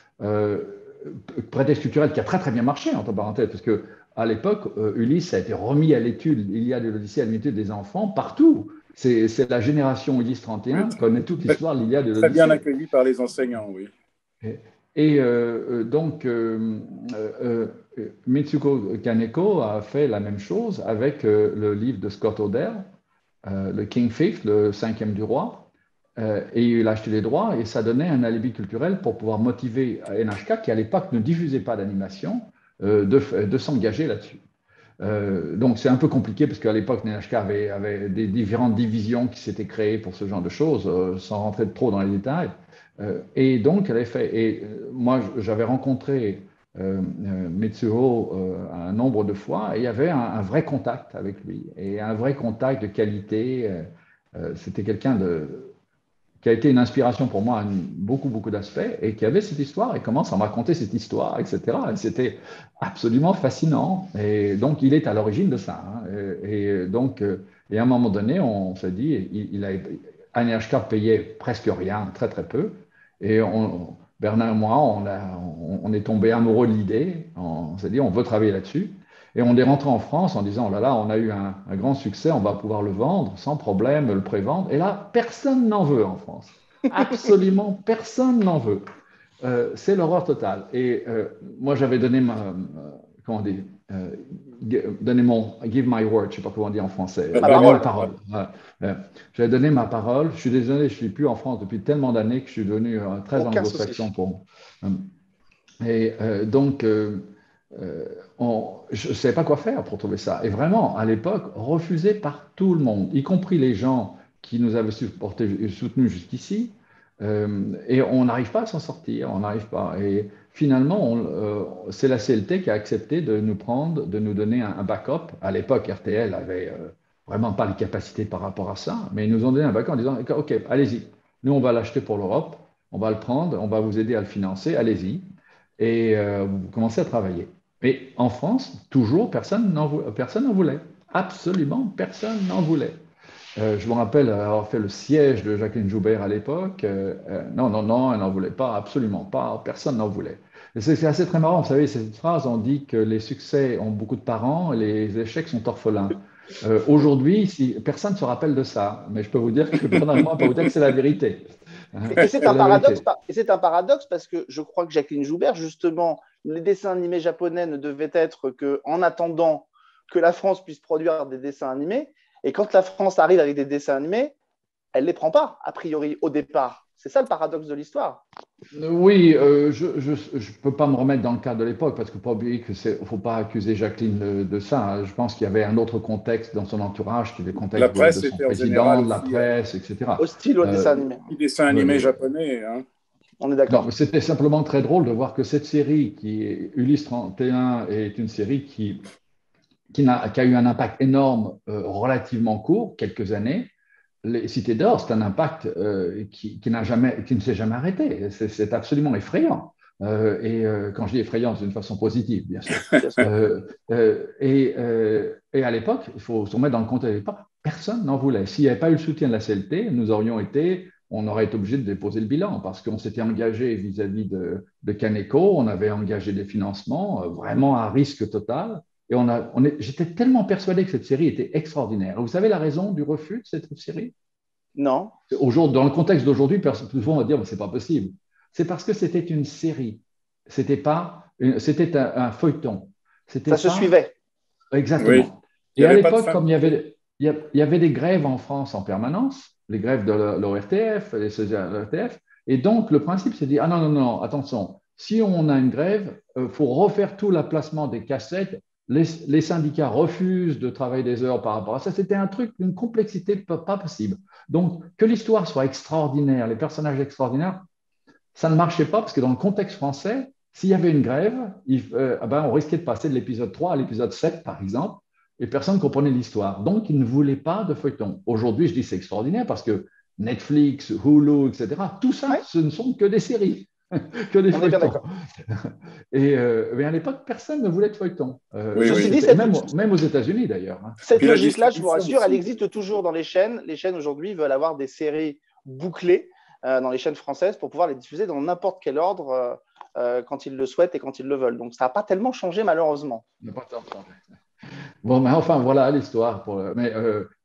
B: prétexte culturel qui a très très bien marché, entre parenthèses, parce que à l'époque, Ulysse a été remis à l'étude, l'Iliade et l'Odyssée à l'étude des enfants partout. C'est la génération Ulysse 31 qui connaît toute l'histoire de l'Iliade et de
A: Très bien
B: l'Odyssée.
A: accueilli par les enseignants, oui.
B: Donc, Mitsuko Kaneko a fait la même chose avec le livre de Scott O'Dell, le King Fifth, le cinquième du roi, et il a acheté les droits et ça donnait un alibi culturel pour pouvoir motiver NHK, qui à l'époque ne diffusait pas d'animation, de s'engager là-dessus. Donc c'est un peu compliqué parce qu'à l'époque, NHK avait des différentes divisions qui s'étaient créées pour ce genre de choses, sans rentrer trop dans les détails. Et donc, elle a fait. Et moi, j'avais rencontré Mitsuo un nombre de fois et il y avait un vrai contact avec lui et un vrai contact de qualité. C'était quelqu'un qui a été une inspiration pour moi à beaucoup, beaucoup d'aspects et qui avait cette histoire et commence à me raconter cette histoire, etc. Et c'était absolument fascinant. Et donc, il est à l'origine de ça. Hein. Et à un moment donné, on s'est dit, NHK payait presque rien, très, très peu. Et Bernard et moi, on est tombés amoureux de l'idée. On s'est dit, on veut travailler là-dessus. Et on est rentré en France en disant, oh là là, on a eu un grand succès, on va pouvoir le vendre sans problème, le prévendre. Et là, personne n'en veut en France. Absolument personne n'en veut. C'est l'horreur totale. Et moi, j'avais donné comment on dit, donné mon give my word, je ne sais pas comment on dit en français. Ma parole. J'avais donné ma parole. Je suis désolé, je ne suis plus en France depuis tellement d'années que je suis devenu très anglo-saxon pour moi. Et donc, je ne savais pas quoi faire pour trouver ça. Et vraiment, à l'époque, refusé par tout le monde, y compris les gens qui nous avaient soutenus jusqu'ici. Et on n'arrive pas à s'en sortir, on n'arrive pas. Et finalement, c'est la CLT qui a accepté de nous prendre, de nous donner un backup. À l'époque, RTL avait vraiment pas les capacités par rapport à ça, mais ils nous ont donné un backup en disant, OK, allez-y, nous on va l'acheter pour l'Europe, on va le prendre, on va vous aider à le financer, allez-y. Et vous commencez à travailler. Mais en France, toujours, personne n'en voulait. Absolument, personne n'en voulait. Je me rappelle avoir fait le siège de Jacqueline Joubert à l'époque. Non, elle n'en voulait pas, absolument pas. Personne n'en voulait. Et c'est assez très marrant. Vous savez, cette phrase, on dit que les succès ont beaucoup de parents et les échecs sont orphelins. Aujourd'hui, personne ne se rappelle de ça. Mais je peux vous dire que Bernard et moi, on peut vous dire que c'est la vérité.
C: Et c'est un paradoxe parce que je crois que Jacqueline Joubert, justement, les dessins animés japonais ne devaient être qu'en attendant que la France puisse produire des dessins animés. Et quand la France arrive avec des dessins animés, elle ne les prend pas, a priori, au départ. C'est ça le paradoxe de l'histoire.
B: Oui, je ne peux pas me remettre dans le cadre de l'époque parce qu'il ne faut pas oublier qu'il ne faut pas accuser Jacqueline de ça. Je pense qu'il y avait un autre contexte dans son entourage, qui était le contexte de son président, de la presse, etc.
C: Hostile aux dessins animés.
A: Dessins animés japonais, hein.
C: On est d'accord.
B: C'était simplement très drôle de voir que cette série, qui est Ulysse 31, est une série qui a eu un impact énorme relativement court, quelques années. Les Cités d'Or, c'est un impact qui ne s'est jamais arrêté. C'est absolument effrayant. Quand je dis effrayant, c'est d'une façon positive, bien sûr. Et à l'époque, il faut se remettre dans le contexte de l'époque, personne n'en voulait. S'il n'y avait pas eu le soutien de la CLT, on aurait été obligé de déposer le bilan parce qu'on s'était engagé vis-à-vis de Kaneko, on avait engagé des financements vraiment à risque total. Et j'étais tellement persuadé que cette série était extraordinaire. Vous savez la raison du refus de cette série?
C: Non.
B: Dans le contexte d'aujourd'hui, souvent on va dire c'est pas possible. C'est parce que c'était une série. C'était un feuilleton.
C: Ça se suivait.
B: Exactement. Oui. Et à l'époque, comme il y avait des grèves en France en permanence, les grèves de l'ORTF, l'ORTF, et donc le principe c'est de dire non, attention, si on a une grève, il faut refaire tout le placement des cassettes. Les syndicats refusent de travailler des heures par rapport à ça. C'était un truc d'une complexité pas possible. Donc, que l'histoire soit extraordinaire, les personnages extraordinaires, ça ne marchait pas parce que dans le contexte français, s'il y avait une grève, on risquait de passer de l'épisode 3 à l'épisode 7, par exemple, et personne ne comprenait l'histoire. Donc, ils ne voulaient pas de feuilleton. Aujourd'hui, je dis c'est extraordinaire parce que Netflix, Hulu, etc., tout ça, ce ne sont que des séries. Que des feuilletons. Mais à l'époque, personne ne voulait de feuilleton. Même aux États-Unis d'ailleurs.
C: Cette logique-là, je vous rassure, elle existe toujours dans les chaînes. Les chaînes aujourd'hui veulent avoir des séries bouclées dans les chaînes françaises pour pouvoir les diffuser dans n'importe quel ordre quand ils le souhaitent et quand ils le veulent. Donc, ça n'a pas tellement changé, malheureusement.
B: Bon, mais enfin, voilà l'histoire. Mais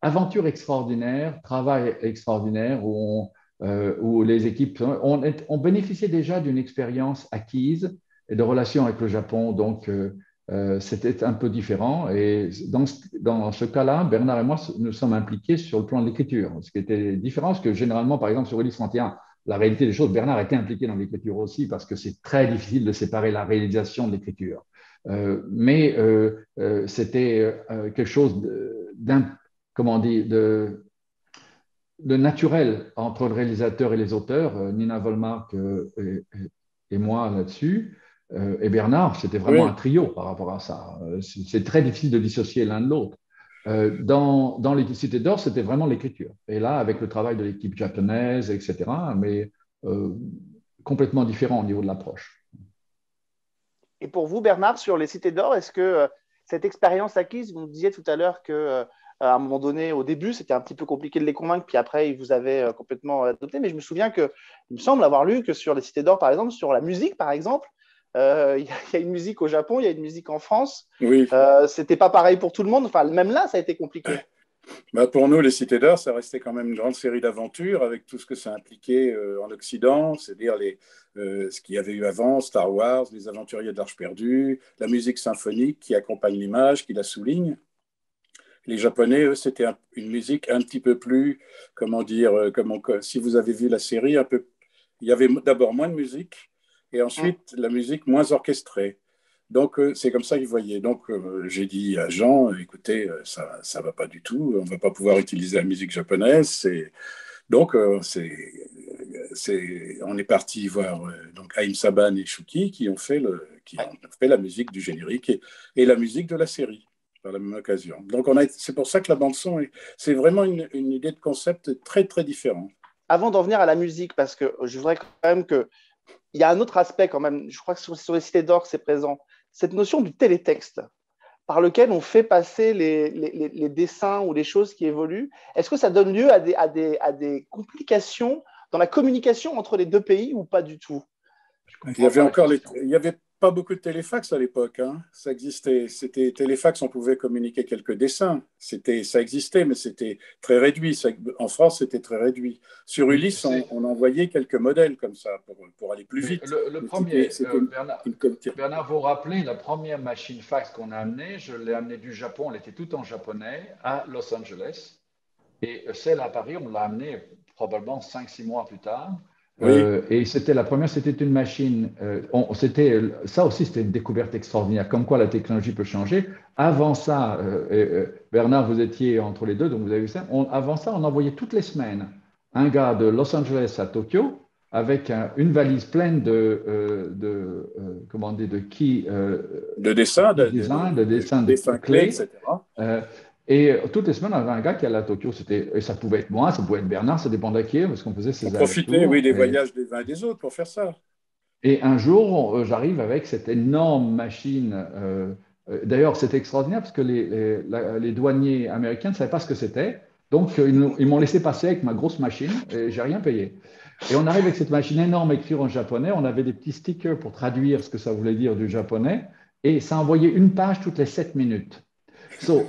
B: aventure extraordinaire, travail extraordinaire, où les équipes ont bénéficié déjà d'une expérience acquise et de relations avec le Japon. Donc, c'était un peu différent. Et dans ce cas-là, Bernard et moi, nous sommes impliqués sur le plan de l'écriture, ce qui était différent, parce que généralement, par exemple, sur Ulysse 31, la réalité des choses, Bernard était impliqué dans l'écriture aussi, parce que c'est très difficile de séparer la réalisation de l'écriture. Mais c'était quelque chose comment dire, de naturel entre le réalisateur et les auteurs, Nina Volmark et moi là-dessus. Et Bernard, c'était vraiment un trio par rapport à ça. C'est très difficile de dissocier l'un de l'autre. Dans les Cités d'Or, c'était vraiment l'écriture. Et là, avec le travail de l'équipe japonaise, etc., mais complètement différent au niveau de l'approche.
C: Et pour vous, Bernard, sur les Cités d'Or, est-ce que cette expérience acquise, vous me disiez tout à l'heure que à un moment donné, au début, c'était un petit peu compliqué de les convaincre, puis après, ils vous avaient complètement adopté. Mais je me souviens il me semble avoir lu que sur les Cités d'Or, par exemple, sur la musique, par exemple, il y a une musique au Japon, il y a une musique en France.
A: Oui.
C: C'était pas pareil pour tout le monde. Enfin, même là, ça a été compliqué.
A: Bah pour nous, les Cités d'Or, ça restait quand même une grande série d'aventures avec tout ce que ça impliquait en Occident, c'est-à-dire ce qu'il y avait eu avant, Star Wars, les aventuriers de l'Arche perdue, la musique symphonique qui accompagne l'image, qui la souligne. Les Japonais, eux, c'était une musique un petit peu plus, comment dire, si vous avez vu la série, il y avait d'abord moins de musique et ensuite la musique moins orchestrée. Donc, c'est comme ça qu'ils voyaient. Donc, j'ai dit à Jean, écoutez, ça va pas du tout, on va pas pouvoir utiliser la musique japonaise. Donc, on est parti voir donc Haïm Saban et Shuki qui ont fait la musique du générique et la musique de la série par la même occasion. Donc, c'est pour ça que la bande-son, c'est vraiment une idée de concept très, très différente.
C: Avant d'en venir à la musique, parce que je voudrais quand même qu'il y a un autre aspect quand même, je crois que sur les Cités d'Or, c'est présent, cette notion du télétexte par lequel on fait passer les dessins ou les choses qui évoluent. Est-ce que ça donne lieu à des complications dans la communication entre les deux pays ou pas du tout?
A: Il y avait pas beaucoup de téléfax à l'époque. Hein. Ça existait. C'était téléfax, on pouvait communiquer quelques dessins. Ça existait, mais c'était très réduit. En France, c'était très réduit. Sur Ulysse, on envoyait quelques modèles comme ça pour aller plus vite.
B: Le premier, Bernard, vous vous rappelez, la première machine fax qu'on a amenée, je l'ai amenée du Japon, elle était toute en japonais, à Los Angeles. Et celle à Paris, on l'a amenée probablement 5-6 mois plus tard.
A: Oui.
B: Et c'était la première, c'était une machine. Ça aussi, c'était une découverte extraordinaire, comme quoi la technologie peut changer. Avant ça, Bernard, vous étiez entre les deux, donc vous avez vu ça. Avant ça, on envoyait toutes les semaines un gars de Los Angeles à Tokyo avec une valise pleine comment dire,
A: de dessins,
B: de dessins clés, etc. Et toutes les semaines, on avait un gars qui allait à Tokyo. Et ça pouvait être moi, ça pouvait être Bernard, ça dépendait qui, parce qu'on faisait ces
A: allers-retours. On profitait, oui, des voyages des uns et des autres pour faire ça.
B: Et un jour, j'arrive avec cette énorme machine. D'ailleurs, c'était extraordinaire parce que les douaniers américains ne savaient pas ce que c'était. Donc, ils m'ont laissé passer avec ma grosse machine et j'ai rien payé. Et on arrive avec cette machine énorme écrite en japonais. On avait des petits stickers pour traduire ce que ça voulait dire du japonais. Et ça envoyait une page toutes les 7 minutes.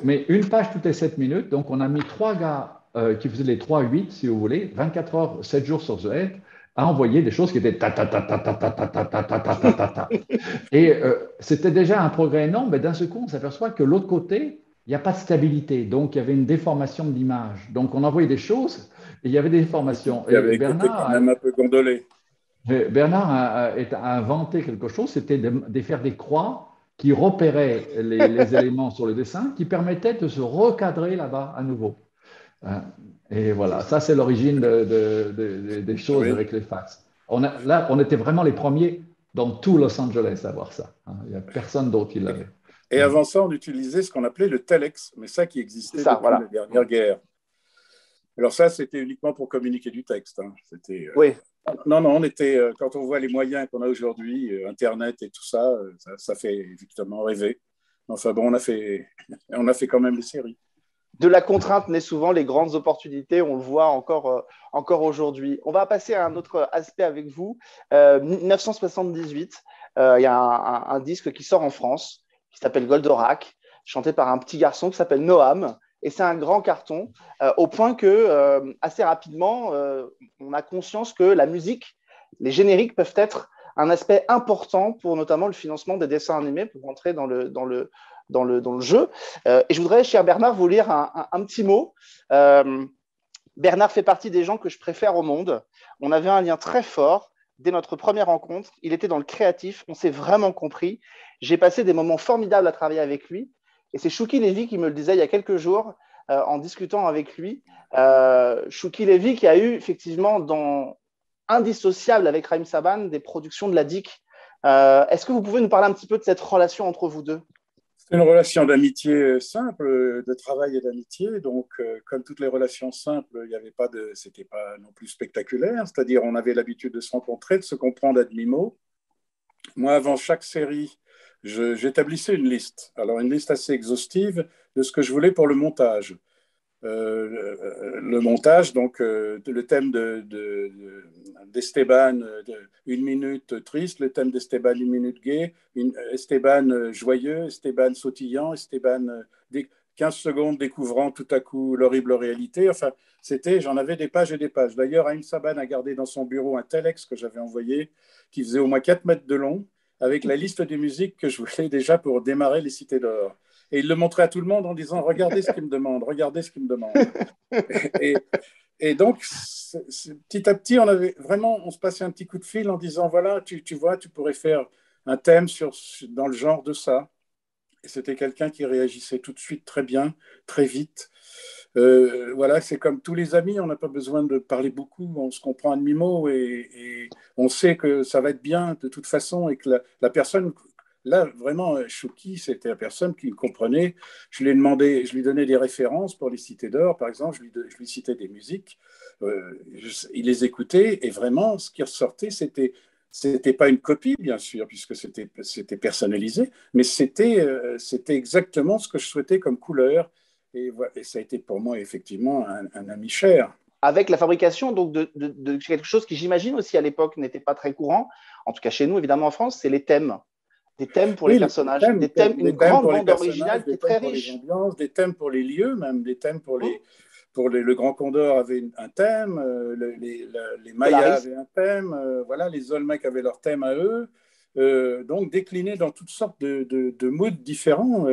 B: Mais une page toutes les 7 minutes, donc on a mis 3 gars qui faisaient les 3-8, si vous voulez, 24 heures, 7 jours sur 7, à envoyer des choses qui étaient ta ta ta ta ta ta ta ta ta ta ta ta ta ta. Et c'était déjà un progrès énorme, mais d'un seul coup, on s'aperçoit que l'autre côté, il n'y a pas de stabilité, donc il y avait une déformation de l'image. Donc on envoyait des choses et il y avait des déformations.
A: Il y avait Bernard, quand même un peu gondolé.
B: Bernard a inventé quelque chose, c'était de faire des croix qui repérait les éléments sur le dessin, qui permettait de se recadrer là-bas à nouveau. Et voilà, ça c'est l'origine des choses avec les fax. Là, on était vraiment les premiers dans tout Los Angeles à voir ça. Il n'y a personne d'autre qui l'avait.
A: Et avant ça, on utilisait ce qu'on appelait le telex, mais ça qui existait depuis la dernière guerre. Alors ça, c'était uniquement pour communiquer du texte. Hein.
C: Oui.
A: Non, quand on voit les moyens qu'on a aujourd'hui, Internet et tout ça, ça fait effectivement rêver. Enfin bon, on a fait quand même les séries.
C: De la contrainte naissent souvent les grandes opportunités, on le voit encore aujourd'hui. On va passer à un autre aspect avec vous. 1978, il y a un disque qui sort en France, qui s'appelle Goldorak, chanté par un petit garçon qui s'appelle Noam. Et c'est un grand carton, au point que, assez rapidement, on a conscience que la musique, les génériques peuvent être un aspect important pour notamment le financement des dessins animés, pour rentrer dans le jeu. Et je voudrais, cher Bernard, vous lire un petit mot. Bernard fait partie des gens que je préfère au monde. On avait un lien très fort dès notre première rencontre. Il était dans le créatif, on s'est vraiment compris. J'ai passé des moments formidables à travailler avec lui. Et c'est Chouki Lévy qui me le disait il y a quelques jours en discutant avec lui. Chouki Lévy qui a eu effectivement indissociable avec Raïm Saban des productions de la DIC. Est-ce que vous pouvez nous parler un petit peu de cette relation entre vous deux?
A: C'est une relation d'amitié simple, de travail et d'amitié. Donc, comme toutes les relations simples, il n'y avait pas c'était pas non plus spectaculaire. C'est-à-dire, on avait l'habitude de se rencontrer, de se comprendre à demi-mot. Moi, avant chaque série, j'établissais une liste. Alors, une liste assez exhaustive de ce que je voulais pour le montage. Le montage, donc le thème d'Esteban, une minute triste, le thème d'Esteban, une minute gay, Esteban joyeux, Esteban sautillant, Esteban 15 secondes découvrant tout à coup l'horrible réalité. Enfin, j'en avais des pages et des pages. D'ailleurs, Haïm Saban a gardé dans son bureau un telex que j'avais envoyé, qui faisait au moins 4 mètres de long, avec la liste des musiques que je voulais déjà pour démarrer les Cités d'Or. Et il le montrait à tout le monde en disant « Regardez ce qu'il me demande, regardez ce qu'il me demande ». Et donc, petit à petit, on se passait un petit coup de fil en disant « Voilà, tu vois, tu pourrais faire un thème dans le genre de ça ». Et c'était quelqu'un qui réagissait tout de suite très bien, très vite. Voilà, c'est comme tous les amis, on n'a pas besoin de parler beaucoup, on se comprend à demi-mot et on sait que ça va être bien de toute façon et que la personne, là vraiment, Chouki, c'était la personne qui me comprenait. Je lui donnais des références pour les Cités d'Or, par exemple, je lui citais des musiques, il les écoutait et vraiment, ce qui ressortait, c'était pas une copie, bien sûr, puisque c'était personnalisé, mais c'était exactement ce que je souhaitais comme couleur. Et ça a été pour moi effectivement un ami cher.
C: Avec la fabrication donc de quelque chose qui, j'imagine aussi à l'époque, n'était pas très courant, en tout cas chez nous, évidemment en France, c'est les thèmes. Des thèmes pour les personnages, une grande bande originale qui est très riche.
A: Des thèmes pour les ambiances, des thèmes pour les lieux, même des thèmes le Grand Condor avait un thème, les Mayas avaient un thème, voilà, les Olmecs avaient leur thème à eux, donc décliné dans toutes sortes de moods différents.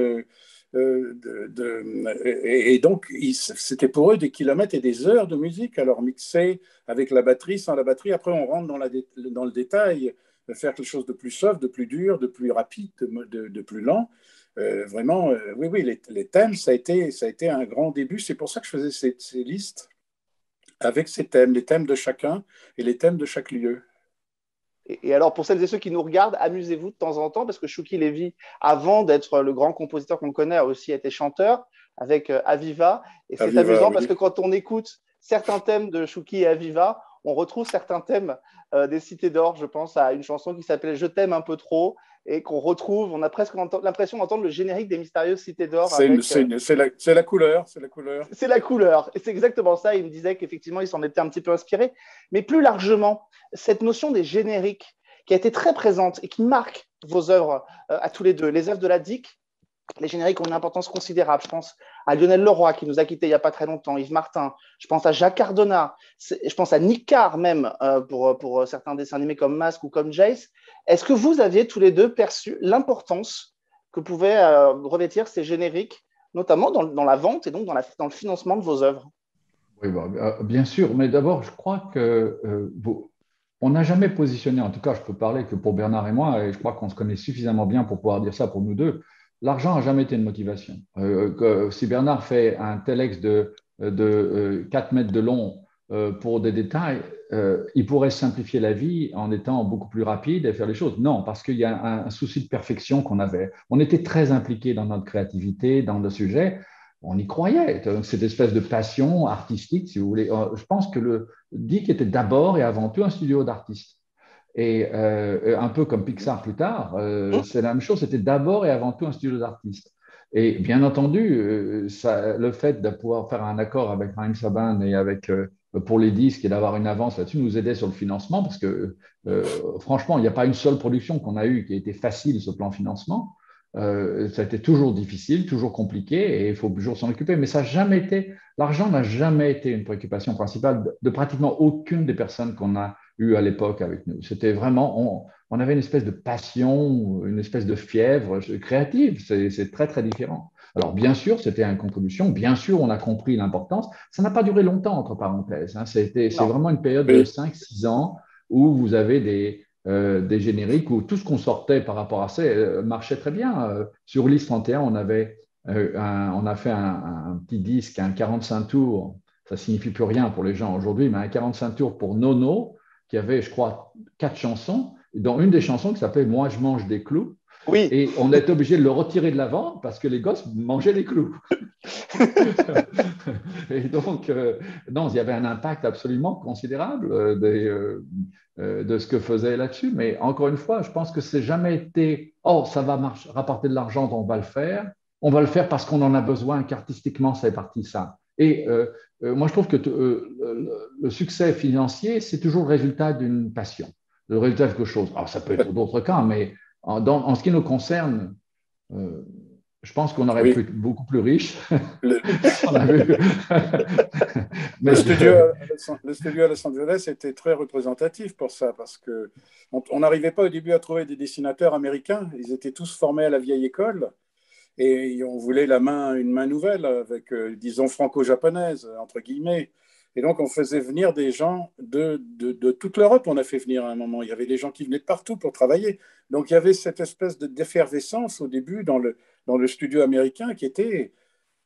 A: Et donc, c'était pour eux des kilomètres et des heures de musique, alors mixer avec la batterie, sans la batterie. Après, on rentre dans le détail, faire quelque chose de plus soft, de plus dur, de plus rapide, de plus lent. Vraiment, oui, les thèmes, ça a été un grand début. C'est pour ça que je faisais ces listes avec ces thèmes, les thèmes de chacun et les thèmes de chaque lieu.
C: Et alors, pour celles et ceux qui nous regardent, amusez-vous de temps en temps, parce que Chouki Lévy, avant d'être le grand compositeur qu'on connaît, a aussi été chanteur avec Aviva. Et c'est amusant parce que quand on écoute certains thèmes de Chouki et Aviva, on retrouve certains thèmes des Cités d'Or. Je pense à une chanson qui s'appelait « Je t'aime un peu trop » et qu'on retrouve, on a presque l'impression d'entendre le générique des mystérieuses Cités d'Or.
A: C'est la couleur, c'est la couleur.
C: C'est la couleur, et c'est exactement ça. Il me disait qu'effectivement, il s'en était un petit peu inspiré. Mais plus largement, cette notion des génériques qui a été très présente et qui marque vos œuvres à tous les deux, les œuvres de la DIC, les génériques ont une importance considérable. Je pense à Lionel Leroy qui nous a quittés il n'y a pas très longtemps, Yves Martin, je pense à Jacques Cardona, je pense à Nick Carr même pour certains dessins animés comme Mask ou comme Jace. Est-ce que vous aviez tous les deux perçu l'importance que pouvaient revêtir ces génériques, notamment dans la vente et donc dans le financement de vos œuvres?
B: Oui, bien sûr, mais d'abord, je crois que on n'a jamais positionné, en tout cas, je peux parler que pour Bernard et moi, et je crois qu'on se connaît suffisamment bien pour pouvoir dire ça pour nous deux. L'argent n'a jamais été une motivation. Si Bernard fait un telex de 4 mètres de long pour des détails, il pourrait simplifier la vie en étant beaucoup plus rapide et faire les choses. Non, parce qu'il y a un souci de perfection qu'on avait. On était très impliqués dans notre créativité, dans le sujet. On y croyait. Cette espèce de passion artistique, si vous voulez. Je pense que le DIC était d'abord et avant tout un studio d'artistes. Et un peu comme Pixar plus tard, c'est la même chose, c'était d'abord et avant tout un studio d'artistes. Et bien entendu, le fait de pouvoir faire un accord avec Raïm Saban et pour les disques et d'avoir une avance là-dessus nous aidait sur le financement parce que franchement, il n'y a pas une seule production qu'on a eue qui a été facile sur le plan financement. Ça a été toujours difficile, toujours compliqué et il faut toujours s'en occuper. Mais ça n'a jamais été, l'argent n'a jamais été une préoccupation principale de pratiquement aucune des personnes qu'on a eues à l'époque avec nous. C'était vraiment, on avait une espèce de passion, une espèce de fièvre créative. C'est très, très différent. Alors, bien sûr, c'était une contribution. Bien sûr, on a compris l'importance. Ça n'a pas duré longtemps, entre parenthèses. Hein. C'est vraiment une période de 5-6 ans où vous avez des génériques où tout ce qu'on sortait par rapport à ça marchait très bien. Sur Ulysse 31, on a fait un petit disque, un 45 tours. Ça signifie plus rien pour les gens aujourd'hui, mais un 45 tours pour Nono, qui avait, je crois, 4 chansons, dont une des chansons qui s'appelait Moi, je mange des clous.
C: Oui.
B: Et on est obligé de le retirer de l'avant parce que les gosses mangeaient les clous. Et donc, non, il y avait un impact absolument considérable de ce que faisait là-dessus. Mais encore une fois, je pense que c'est jamais été « Oh, ça va rapporter de l'argent, donc on va le faire ». On va le faire parce qu'on en a besoin, qu'artistiquement, c'est parti ça. Et moi, je trouve que le succès financier, c'est toujours le résultat d'une passion, le résultat de quelque chose. Alors, ça peut être d'autres cas, mais en ce qui nous concerne, je pense qu'on aurait pu être beaucoup plus riche.
A: Le studio à Los Angeles était très représentatif pour ça, parce qu'on n'arrivait pas au début à trouver des dessinateurs américains. Ils étaient tous formés à la vieille école. Et on voulait une main nouvelle, avec, disons, franco-japonaise, entre guillemets. Et donc, on faisait venir des gens de toute l'Europe. On a fait venir à un moment. Il y avait des gens qui venaient de partout pour travailler. Donc, il y avait cette espèce d'effervescence au début dans le studio américain qui était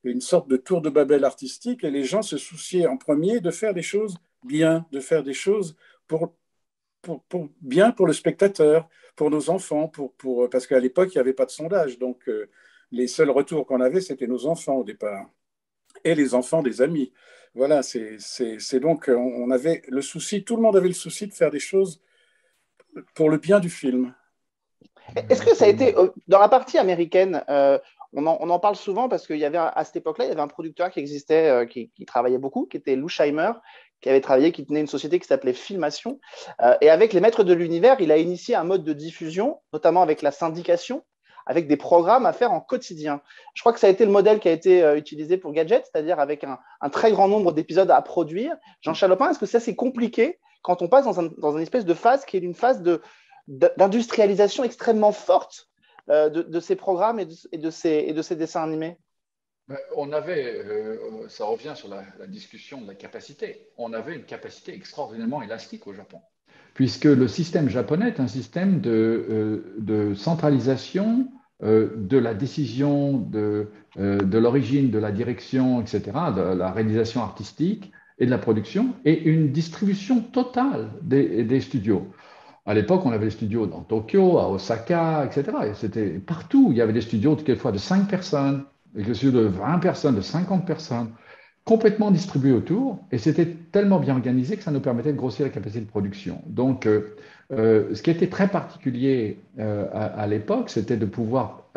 A: une sorte de tour de Babel artistique. Et les gens se souciaient en premier de faire des choses bien, de faire des choses bien pour le spectateur, pour nos enfants, parce qu'à l'époque, il n'y avait pas de sondage. Donc, les seuls retours qu'on avait, c'était nos enfants au départ et les enfants des amis. Voilà, c'est donc, on avait le souci, tout le monde avait le souci de faire des choses pour le bien du film.
C: Est-ce que ça a été, dans la partie américaine, on en parle souvent parce qu'il y avait, à cette époque-là, il y avait un producteur qui existait, qui travaillait beaucoup, qui était Lou Scheimer, qui avait travaillé, qui tenait une société qui s'appelait Filmation. Et avec les Maîtres de l'Univers, il a initié un mode de diffusion, notamment avec la syndication, avec des programmes à faire en quotidien. Je crois que ça a été le modèle qui a été utilisé pour Gadget, c'est-à-dire avec un très grand nombre d'épisodes à produire. Jean-Charles Lopin, est-ce que ça, c'est compliqué quand on passe dans une espèce de phase qui est une phase d'industrialisation extrêmement forte de ces programmes et de ces dessins animés?
B: Ça revient sur la discussion de la capacité. On avait une capacité extraordinairement élastique au Japon, puisque le système japonais est un système de centralisation de la décision, de l'origine, de la direction, etc., de la réalisation artistique et de la production, et une distribution totale des studios. À l'époque, on avait des studios dans Tokyo, à Osaka, etc. Et c'était partout. Il y avait des studios quelquefois de 5 personnes, des studios de 20 personnes, de 50 personnes, complètement distribués autour. Et c'était tellement bien organisé que ça nous permettait de grossir la capacité de production. Donc, ce qui était très particulier à l'époque, c'était de pouvoir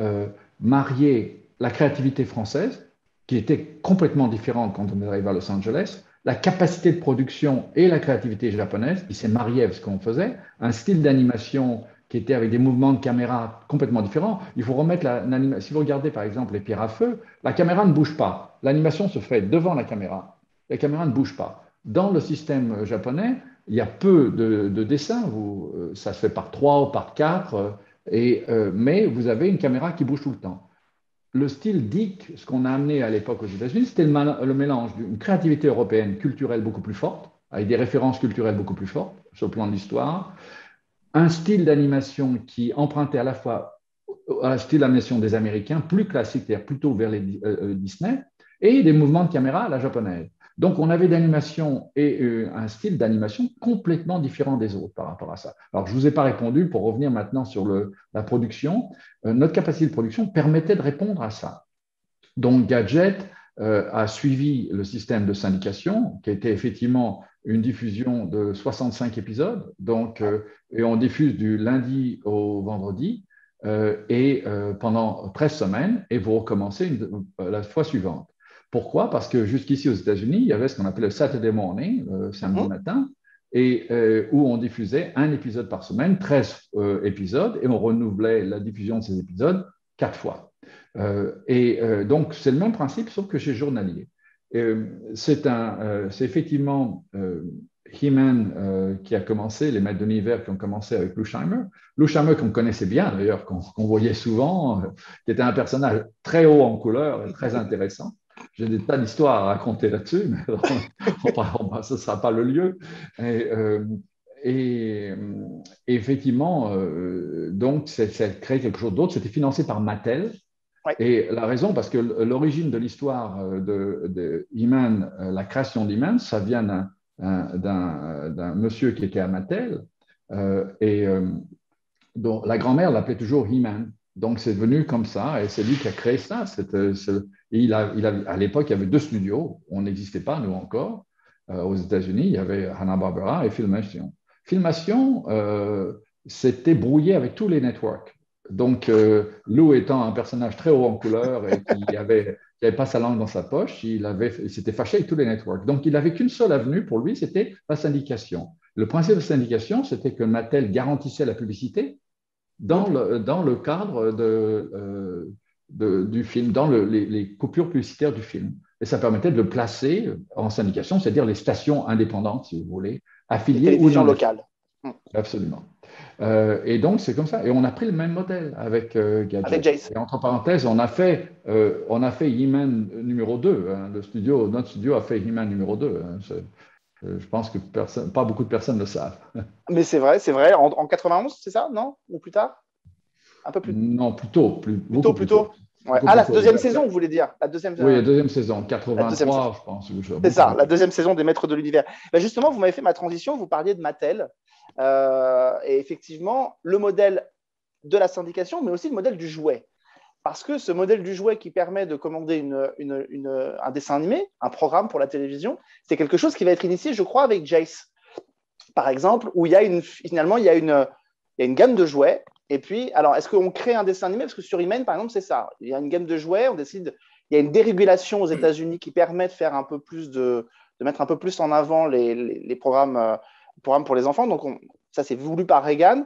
B: marier la créativité française, qui était complètement différente quand on est arrivé à Los Angeles, la capacité de production et la créativité japonaise, qui s'est mariée avec ce qu'on faisait, un style d'animation qui était avec des mouvements de caméra complètement différents. Il faut remettre l'animation. Si vous regardez par exemple les pierres à feu, la caméra ne bouge pas. L'animation se fait devant la caméra. La caméra ne bouge pas. Dans le système japonais, il y a peu de dessins. Ça se fait par 3 ou par 4, mais vous avez une caméra qui bouge tout le temps. Le style DIC, ce qu'on a amené à l'époque aux États-Unis, c'était le mélange d'une créativité européenne culturelle beaucoup plus forte, avec des références culturelles beaucoup plus fortes sur le plan de l'histoire, un style d'animation qui empruntait à la fois un style d'animation des Américains, plus classique, c'est-à-dire plutôt vers les Disney, et des mouvements de caméra à la japonaise. Donc, on avait d'animation et un style d'animation complètement différent des autres par rapport à ça. Alors, je ne vous ai pas répondu pour revenir maintenant sur la production. Notre capacité de production permettait de répondre à ça. Donc, Gadget a suivi le système de syndication, qui était effectivement une diffusion de 65 épisodes. Donc, et on diffuse du lundi au vendredi. pendant 13 semaines, et vous recommencez la fois suivante. Pourquoi? Parce que jusqu'ici aux États-Unis, il y avait ce qu'on appelait le Saturday morning, samedi matin, et où on diffusait un épisode par semaine, 13 épisodes, et on renouvelait la diffusion de ces épisodes 4 fois. Donc, c'est le même principe, sauf que chez Journalier. C'est effectivement He-Man qui a commencé, les Maîtres de l'Univers qui ont commencé avec Lou Scheimer. Lou Scheimer qu'on connaissait bien d'ailleurs, qu'on voyait souvent, qui était un personnage très haut en couleur et très intéressant. J'ai des tas d'histoires à raconter là-dessus, mais ce ne sera pas le lieu. Et effectivement, donc, ça a créé quelque chose d'autre. C'était financé par Mattel.
C: Ouais.
B: Et la raison, parce que l'origine de l'histoire de He-Man, la création d'He-Man, ça vient d'un monsieur qui était à Mattel. Dont la grand-mère l'appelait toujours He-Man. Donc, c'est venu comme ça, et c'est lui qui a créé ça. À l'époque, il y avait 2 studios. On n'existait pas, nous encore. Aux États-Unis, il y avait Hanna-Barbera et Filmation. Filmation, c'était brouillé avec tous les networks. Donc, Lou étant un personnage très haut en couleur et qui n'avait pas sa langue dans sa poche, il s'était fâché avec tous les networks. Donc, il n'avait qu'une seule avenue pour lui, c'était la syndication. Le principe de la syndication, c'était que Mattel garantissait la publicité dans le cadre du film, dans les coupures publicitaires du film. Et ça permettait de le placer en syndication, c'est-à-dire les stations indépendantes, si vous voulez, affiliées.
C: Télévision locale.
B: Absolument. Et donc, c'est comme ça. Et on a pris le même modèle avec Gadget.
C: Avec Jace.
B: Et entre parenthèses, on a fait He-Man numéro 2. Hein. Notre studio a fait He-Man numéro 2. Hein. Je pense que pas beaucoup de personnes le savent.
C: Mais c'est vrai. En 91, c'est ça? Non? Ou plus tard? Un peu plus tôt?
B: Non, plus tôt. Plus
C: tôt. Ouais. La deuxième saison, vous voulez dire?
B: Oui, la deuxième saison, 83, je pense.
C: C'est ça, la deuxième saison des Maîtres de l'Univers. Ben justement, vous m'avez fait ma transition, vous parliez de Mattel. Et effectivement, le modèle de la syndication, mais aussi le modèle du jouet. Parce que ce modèle du jouet qui permet de commander un dessin animé, un programme pour la télévision, c'est quelque chose qui va être initié, je crois, avec Jace. Par exemple, où finalement, il y a une gamme de jouets. Et puis, alors, est-ce qu'on crée un dessin animé? Parce que sur He-Man, par exemple, c'est ça. Il y a une gamme de jouets, il y a une dérégulation aux États-Unis qui permet de faire un peu plus de mettre un peu plus en avant les programmes pour les enfants. Donc, ça, c'est voulu par Reagan.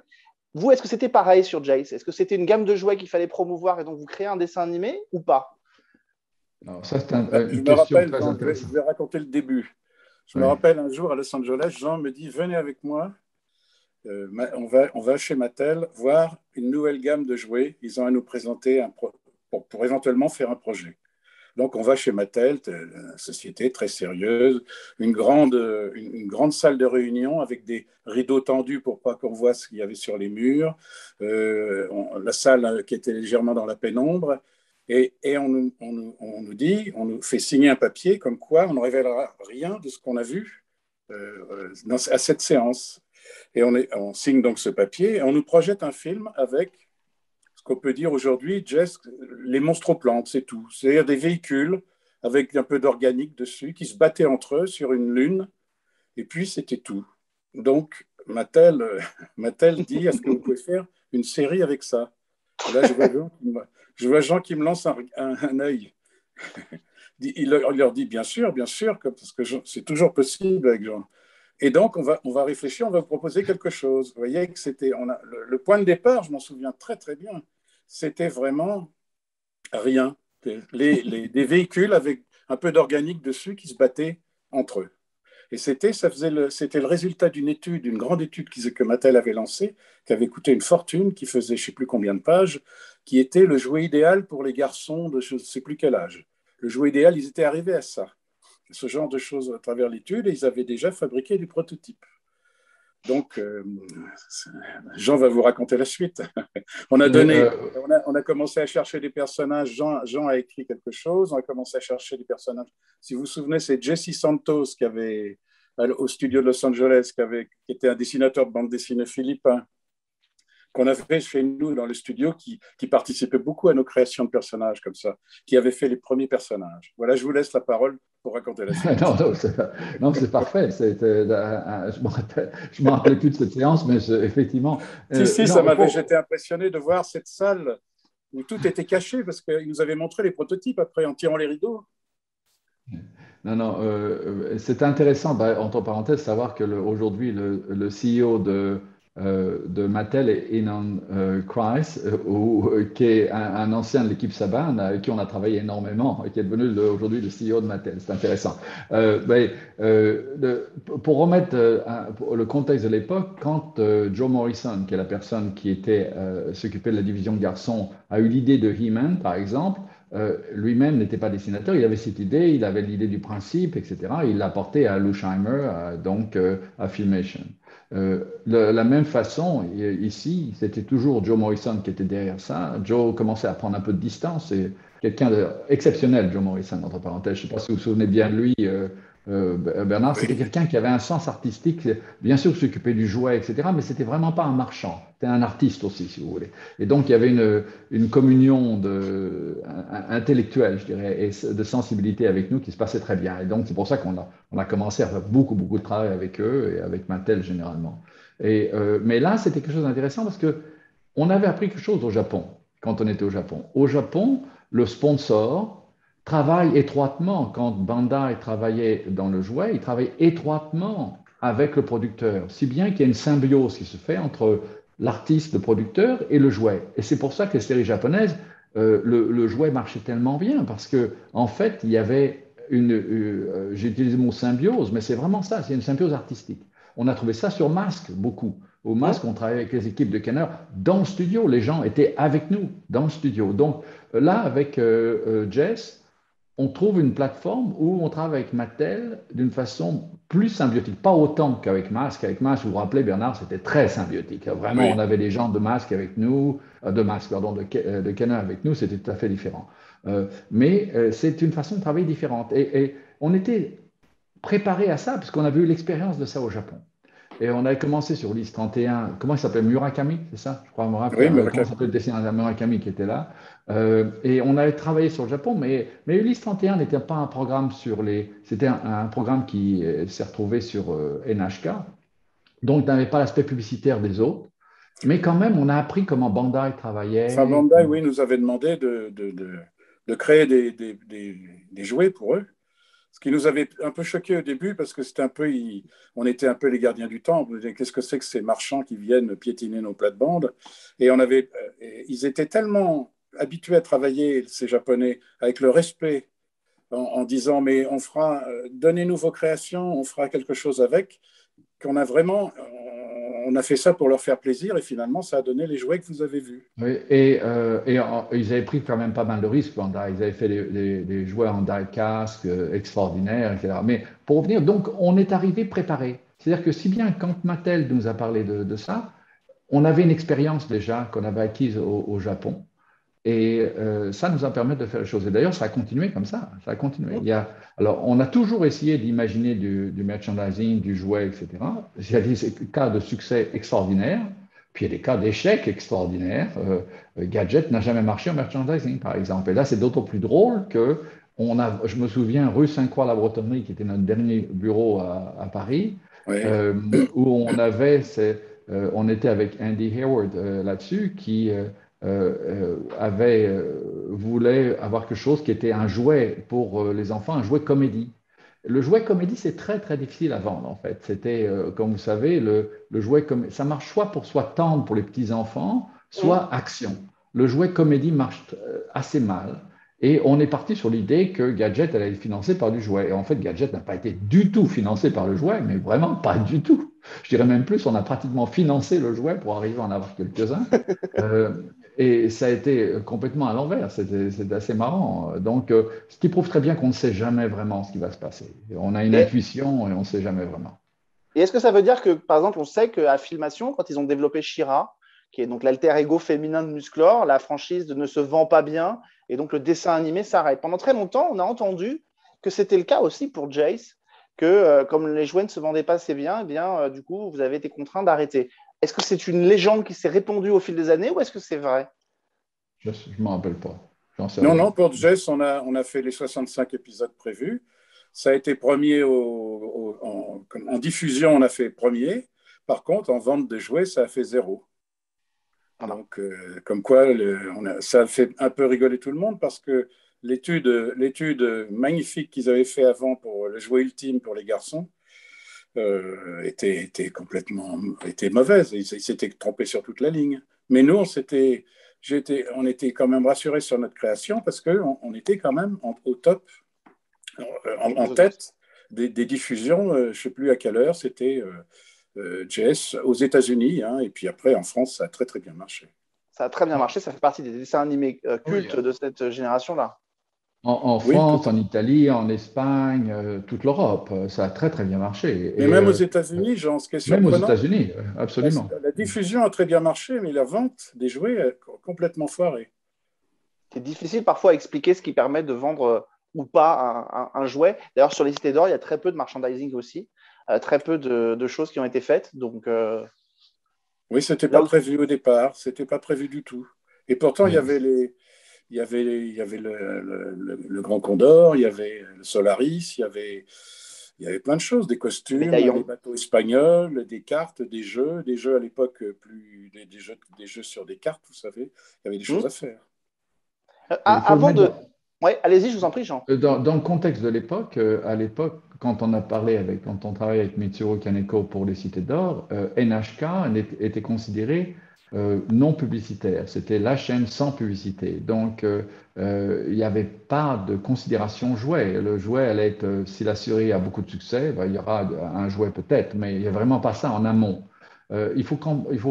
C: Vous, est-ce que c'était pareil sur Jace? Est-ce que c'était une gamme de jouets qu'il fallait promouvoir et donc vous créez un dessin animé ou pas?
B: Alors, ça, c'est une question très intéressante.
A: Je vais raconter le début. Je me rappelle un jour à Los Angeles, Jean me dit « Venez avec moi, on va chez Mattel voir une nouvelle gamme de jouets. Ils ont à nous présenter pour éventuellement faire un projet. » Donc, on va chez Mattel, une société très sérieuse, une grande salle de réunion avec des rideaux tendus pour pas qu'on voit ce qu'il y avait sur les murs, la salle qui était légèrement dans la pénombre, et on nous dit, on nous fait signer un papier comme quoi on ne révélera rien de ce qu'on a vu à cette séance. Et on signe donc ce papier et on nous projette un film avec ce qu'on peut dire aujourd'hui, Jess, les monstroplantes, c'est tout. C'est-à-dire des véhicules avec un peu d'organique dessus qui se battaient entre eux sur une lune, et puis c'était tout. Donc, Mattel dit, est-ce que vous pouvez faire une série avec ça? Et là, je vois Jean qui me lance un œil. Il leur dit, bien sûr, parce que c'est toujours possible avec Jean. Et donc, on va réfléchir, on va vous proposer quelque chose. Vous voyez que le point de départ, je m'en souviens très, très bien, c'était vraiment rien. Des véhicules avec un peu d'organique dessus qui se battaient entre eux. Et c'était le résultat d'une grande étude que Mattel avait lancée, qui avait coûté une fortune, qui faisait je ne sais plus combien de pages, qui était le jouet idéal pour les garçons de je ne sais plus quel âge. Le jouet idéal, ils étaient arrivés à ça. Ce genre de choses à travers l'étude, et ils avaient déjà fabriqué du prototype. Donc, Jean va vous raconter la suite. On a commencé à chercher des personnages. Jean a écrit quelque chose. On a commencé à chercher des personnages. Si vous vous souvenez, c'est Jesse Santos au studio de Los Angeles, qui était un dessinateur de bande dessinée philippin, qu'on avait chez nous dans le studio, qui participait beaucoup à nos créations de personnages comme ça, qui avait fait les premiers personnages. Voilà, je vous laisse la parole pour raconter la séance.
B: Non, c'est parfait. Je me rappelais plus de cette séance, mais effectivement.
A: Si,
B: Non,
A: j'étais impressionné de voir cette salle où tout était caché parce qu'ils nous avaient montré les prototypes après en tirant les rideaux.
B: Non, c'est intéressant, entre parenthèses, savoir que aujourd'hui, le CEO de Mattel est Ynon Kreiz, qui est un ancien de l'équipe Saban, avec qui on a travaillé énormément, et qui est devenu aujourd'hui le CEO de Mattel. C'est intéressant. Pour remettre le contexte de l'époque, quand Joe Morrison, qui est la personne qui s'occupait de la division garçon, a eu l'idée de He-Man, par exemple, lui-même n'était pas dessinateur, il avait cette idée, il avait l'idée du principe, etc. Il l'a porté à Lou Scheimer, donc à Filmation. La même façon, ici, c'était toujours Joe Morrison qui était derrière ça. Joe commençait à prendre un peu de distance. C'est quelqu'un d'exceptionnel, Joe Morrison, entre parenthèses. Je ne sais pas si vous vous souvenez bien de lui, Bernard. C'était quelqu'un qui avait un sens artistique, bien sûr, s'occupait du jouet, etc. Mais c'était vraiment pas un marchand. C'était un artiste aussi, si vous voulez. Et donc, il y avait une communion intellectuelle, je dirais, et de sensibilité avec nous qui se passait très bien. Et donc, c'est pour ça qu'on a commencé à faire beaucoup de travail avec eux et avec Mattel généralement. Mais là, c'était quelque chose d'intéressant parce qu'on avait appris quelque chose au Japon quand on était au Japon. Au Japon, le sponsor travaille étroitement. Quand Bandai travaillait dans le jouet, il travaille étroitement avec le producteur, si bien qu'il y a une symbiose qui se fait entre l'artiste, le producteur et le jouet. Et c'est pour ça que les séries japonaises, le jouet marchait tellement bien parce que en fait, il y avait j'ai utilisé le mot symbiose, mais c'est vraiment ça, c'est une symbiose artistique. On a trouvé ça sur Mask beaucoup. Au Mask, on travaillait avec les équipes de Kenner dans le studio. Les gens étaient avec nous dans le studio. Donc là, avec Jess, on trouve une plateforme où on travaille avec Mattel d'une façon plus symbiotique. Pas autant qu'avec Mask. Avec Mask, vous vous rappelez, Bernard, c'était très symbiotique. Vraiment, oui. On avait des gens de Mask avec nous, de Kenner avec nous, c'était tout à fait différent. Mais c'est une façon de travailler différente. Et on était préparé à ça, puisqu'on avait eu l'expérience de ça au Japon. Et on avait commencé sur Ulysse 31. Comment il s'appelait? Murakami, c'est ça? Je crois me rappeler.
A: Oui,
B: comment s'appelait le dessinateur Murakami qui était là. Et on avait travaillé sur le Japon, mais Ulysse 31 n'était pas un programme sur les. C'était un programme qui s'est retrouvé sur NHK. Donc, n'avait pas l'aspect publicitaire des autres. Mais quand même, on a appris comment Bandai travaillait.
A: Enfin, Bandai, oui, nous avait demandé de créer des jouets pour eux. Ce qui nous avait un peu choqué au début parce que c'était on était un peu les gardiens du temps. Qu'est-ce que c'est que ces marchands qui viennent piétiner nos plates-bandes? Et ils étaient tellement habitués à travailler, ces Japonais, avec le respect, en disant mais donnez-nous vos créations, on fera quelque chose avec, qu'on a vraiment, on a fait ça pour leur faire plaisir et finalement ça a donné les jouets que vous avez vus.
B: Oui, et ils avaient pris quand même pas mal de risques, Bandai. Ils avaient fait des jouets en die-cast extraordinaires, etc. Mais pour revenir, donc on est arrivé préparé. C'est-à-dire que si bien quand Mattel nous a parlé de ça, on avait une expérience déjà qu'on avait acquise au Japon. Et ça nous a permis de faire les choses. Et d'ailleurs, ça a continué comme ça. Ça a continué. Alors, on a toujours essayé d'imaginer du merchandising, du jouet, etc. Il y a des cas de succès extraordinaires, puis il y a des cas d'échecs extraordinaires. Gadget n'a jamais marché en merchandising, par exemple. Et là, c'est d'autant plus drôle que je me souviens, rue Sainte-Croix-la-Bretonnerie, qui était notre dernier bureau à Paris, oui. Où on était avec Andy Hayward là-dessus, qui voulait avoir quelque chose qui était un jouet pour les enfants, un jouet comédie. Le jouet comédie, c'est très, très difficile à vendre, en fait. C'était, comme vous savez, le jouet comédie, ça marche soit tendre pour les petits-enfants, soit action. Le jouet comédie marche assez mal. Et on est parti sur l'idée que Gadget allait être financé par du jouet. Et en fait, Gadget n'a pas été du tout financé par le jouet, mais vraiment pas du tout. Je dirais même plus, on a pratiquement financé le jouet pour arriver à en avoir quelques-uns. Et ça a été complètement à l'envers, c'est assez marrant. Donc, ce qui prouve très bien qu'on ne sait jamais vraiment ce qui va se passer. On a une intuition et on ne sait jamais vraiment.
C: Et est-ce que ça veut dire que, par exemple, on sait qu'à Filmation, quand ils ont développé She-Ra, qui est donc l'alter ego féminin de Musclor, la franchise ne se vend pas bien et donc le dessin animé s'arrête. Pendant très longtemps, on a entendu que c'était le cas aussi pour Jace, que comme les jouets ne se vendaient pas assez bien, du coup, vous avez été contraint d'arrêter. Est-ce que c'est une légende qui s'est répandue au fil des années ou est-ce que c'est vrai?
B: Je ne m'en rappelle pas.
A: Non, pour Jace, on a fait les 65 épisodes prévus. Ça a été premier en diffusion, on a fait premier. Par contre, en vente de jouets, ça a fait 0.
C: Voilà.
A: Donc, comme quoi, ça a fait un peu rigoler tout le monde parce que l'étude magnifique qu'ils avaient fait avant pour le jouet ultime pour les garçons était mauvaise. Ils s'étaient trompés sur toute la ligne. Mais nous, on était quand même rassurés sur notre création parce qu'on était quand même au top, en tête des diffusions. Je ne sais plus à quelle heure, c'était Jess aux États-Unis. Hein, et puis après, en France, ça a très, très bien marché.
C: Ça a très bien marché. Ça fait partie des dessins animés cultes de cette génération-là.
B: En
A: Oui,
B: France, en Italie, en Espagne, toute l'Europe, ça a très très bien marché.
A: mais même aux États-Unis, Jean, ce qui est
B: même aux
A: surprenant,
B: États-Unis, absolument.
A: la diffusion a très bien marché, mais la vente des jouets a complètement foiré.
C: C'est difficile parfois à expliquer ce qui permet de vendre ou pas un jouet. D'ailleurs, sur les cités d'or, il y a très peu de merchandising aussi, très peu de choses qui ont été faites. Donc,
A: Oui, c'était
C: là
A: pas
C: où
A: prévu au départ, c'était pas prévu du tout. Et pourtant,
B: Oui.
A: il y avait le Grand Condor, il y avait le Solaris, il y avait plein de choses, des costumes, des
C: médaillon.
A: bateaux espagnols, des cartes, des jeux à l'époque, des jeux sur des cartes, vous savez, il y avait des choses à faire.
B: Il faut le
C: Avant
B: mettre
C: de. Ouais, allez-y, je vous en prie, Jean.
B: dans le contexte de l'époque. À l'époque, quand on travaillait avec Mitsuru Kaneko pour les Cités d'Or, NHK était considéré non publicitaire. C'était la chaîne sans publicité. Donc, il n'y avait pas de considération jouet. Le jouet allait être, si la série a beaucoup de succès, ben, il y aura un jouet peut-être, mais il n'y a vraiment pas ça en amont. Il faut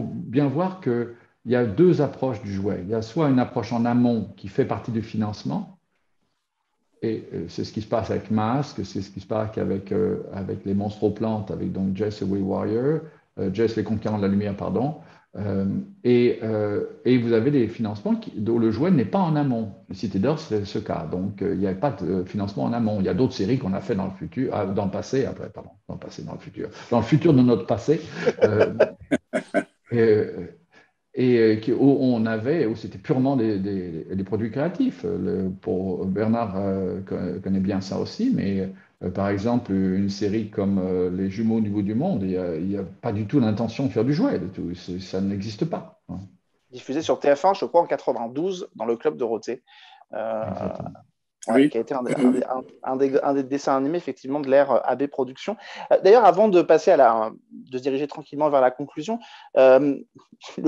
B: bien voir que il y a deux approches du jouet. Il y a soit une approche en amont qui fait partie du financement, et c'est ce qui se passe avec Mask, c'est ce qui se passe avec les Monstroplantes, avec donc Jess et Way Warrior, Jess les Conquérants de la Lumière, pardon. Et vous avez des financements dont le jouet n'est pas en amont. Le Cité d'Or, c'est ce cas. Donc, il n'y a pas de financement en amont. Il y a d'autres séries qu'on a fait dans le futur, dans le passé, après, pardon, dans le passé, dans le futur de notre passé. Où on avait, où c'était purement des produits créatifs. Pour Bernard connaît bien ça aussi, mais par exemple, une série comme Les Jumeaux du bout du monde, il n'y a pas du tout l'intention de faire du jouet, ça n'existe pas. Hein.
C: Diffusé sur TF1, je crois, en 92, dans le Club Dorothée.
B: Exactement.
C: Ouais,
A: Oui.
C: qui a été un des dessins animés effectivement de l'ère AB Productions. D'ailleurs, avant de passer de se diriger tranquillement vers la conclusion, le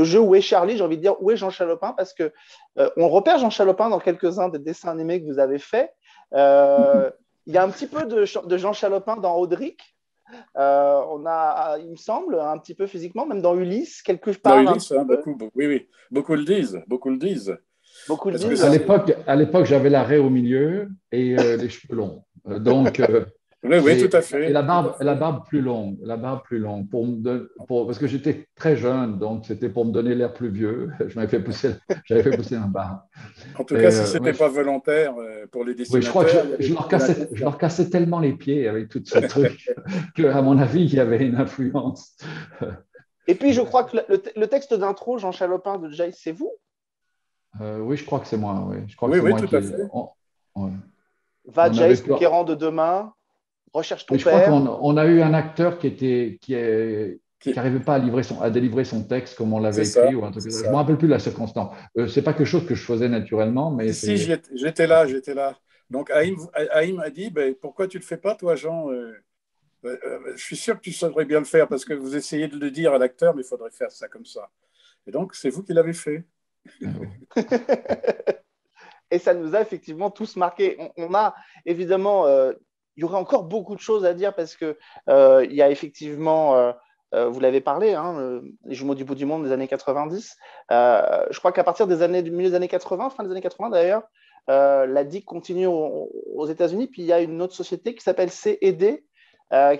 C: jeu Où est Charlie, j'ai envie de dire où est Jean Chalopin, parce que on repère Jean Chalopin dans quelques-uns des dessins animés que vous avez faits. Il y a un petit peu de Jean Chalopin dans Audric. On a, il me semble, un petit peu physiquement, même dans Ulysse, quelque
A: Dans
C: part un
A: Ulysse,
C: petit
A: hein,
C: peu.
A: oui, oui, beaucoup le disent, beaucoup le disent.
C: Beaucoup le
A: Parce que
C: disent.
B: À l'époque, j'avais la raie au milieu et les cheveux longs.
A: oui, oui, tout à fait,
B: Et
A: tout à
B: la
A: fait.
B: barbe plus longue, parce que j'étais très jeune, donc c'était pour me donner l'air plus vieux. J'avais fait pousser un barbe.
A: En tout cas, si ce
B: Ouais,
A: n'était pas volontaire pour les
B: oui, je crois que
A: dessinateurs, il y avait
B: je
A: l'inconscient.
B: leur cassais tellement les pieds avec tous ces trucs qu'à mon avis, il y avait une influence.
C: Et puis, je crois que le texte d'intro, Jean Chalopin de Jay, c'est vous.
B: Oui, je crois que c'est moi. Oui. Je crois que
A: Oui,
B: c'est
A: oui,
B: moi
A: tout
B: qui.
A: à fait.
B: Ouais.
C: Va,
B: On avait
C: Jace,
B: peur.
C: conquérant de demain, recherche ton
B: Mais je crois
C: père.
B: qu'on a eu un acteur qui
A: Qui-
B: n'arrivait pas à délivrer son texte comme on
A: C'est
B: l'avait
A: ça,
B: écrit ou un truc
A: c'est
B: comme ça. Je ne me
A: ça.
B: rappelle plus de la circonstance. C'est pas quelque chose que je faisais naturellement, mais
A: Si, si,
B: c'est.
A: j'étais là, j'étais là. Donc, Haïm a dit, ben, pourquoi tu ne le fais pas, toi, Jean? Je suis sûr que tu saurais bien le faire parce que vous essayez de le dire à l'acteur, mais il faudrait faire ça comme ça. Et donc, c'est vous qui l'avez fait.
C: Et ça nous a effectivement tous marqués. On a évidemment, il y aurait encore beaucoup de choses à dire parce que il y a effectivement, vous l'avez parlé, hein, les jumeaux du bout du monde des années 90. Je crois qu'à partir du milieu des années 80, fin des années 80 d'ailleurs, la DIC continue aux États-Unis. Puis il y a une autre société qui s'appelle C&D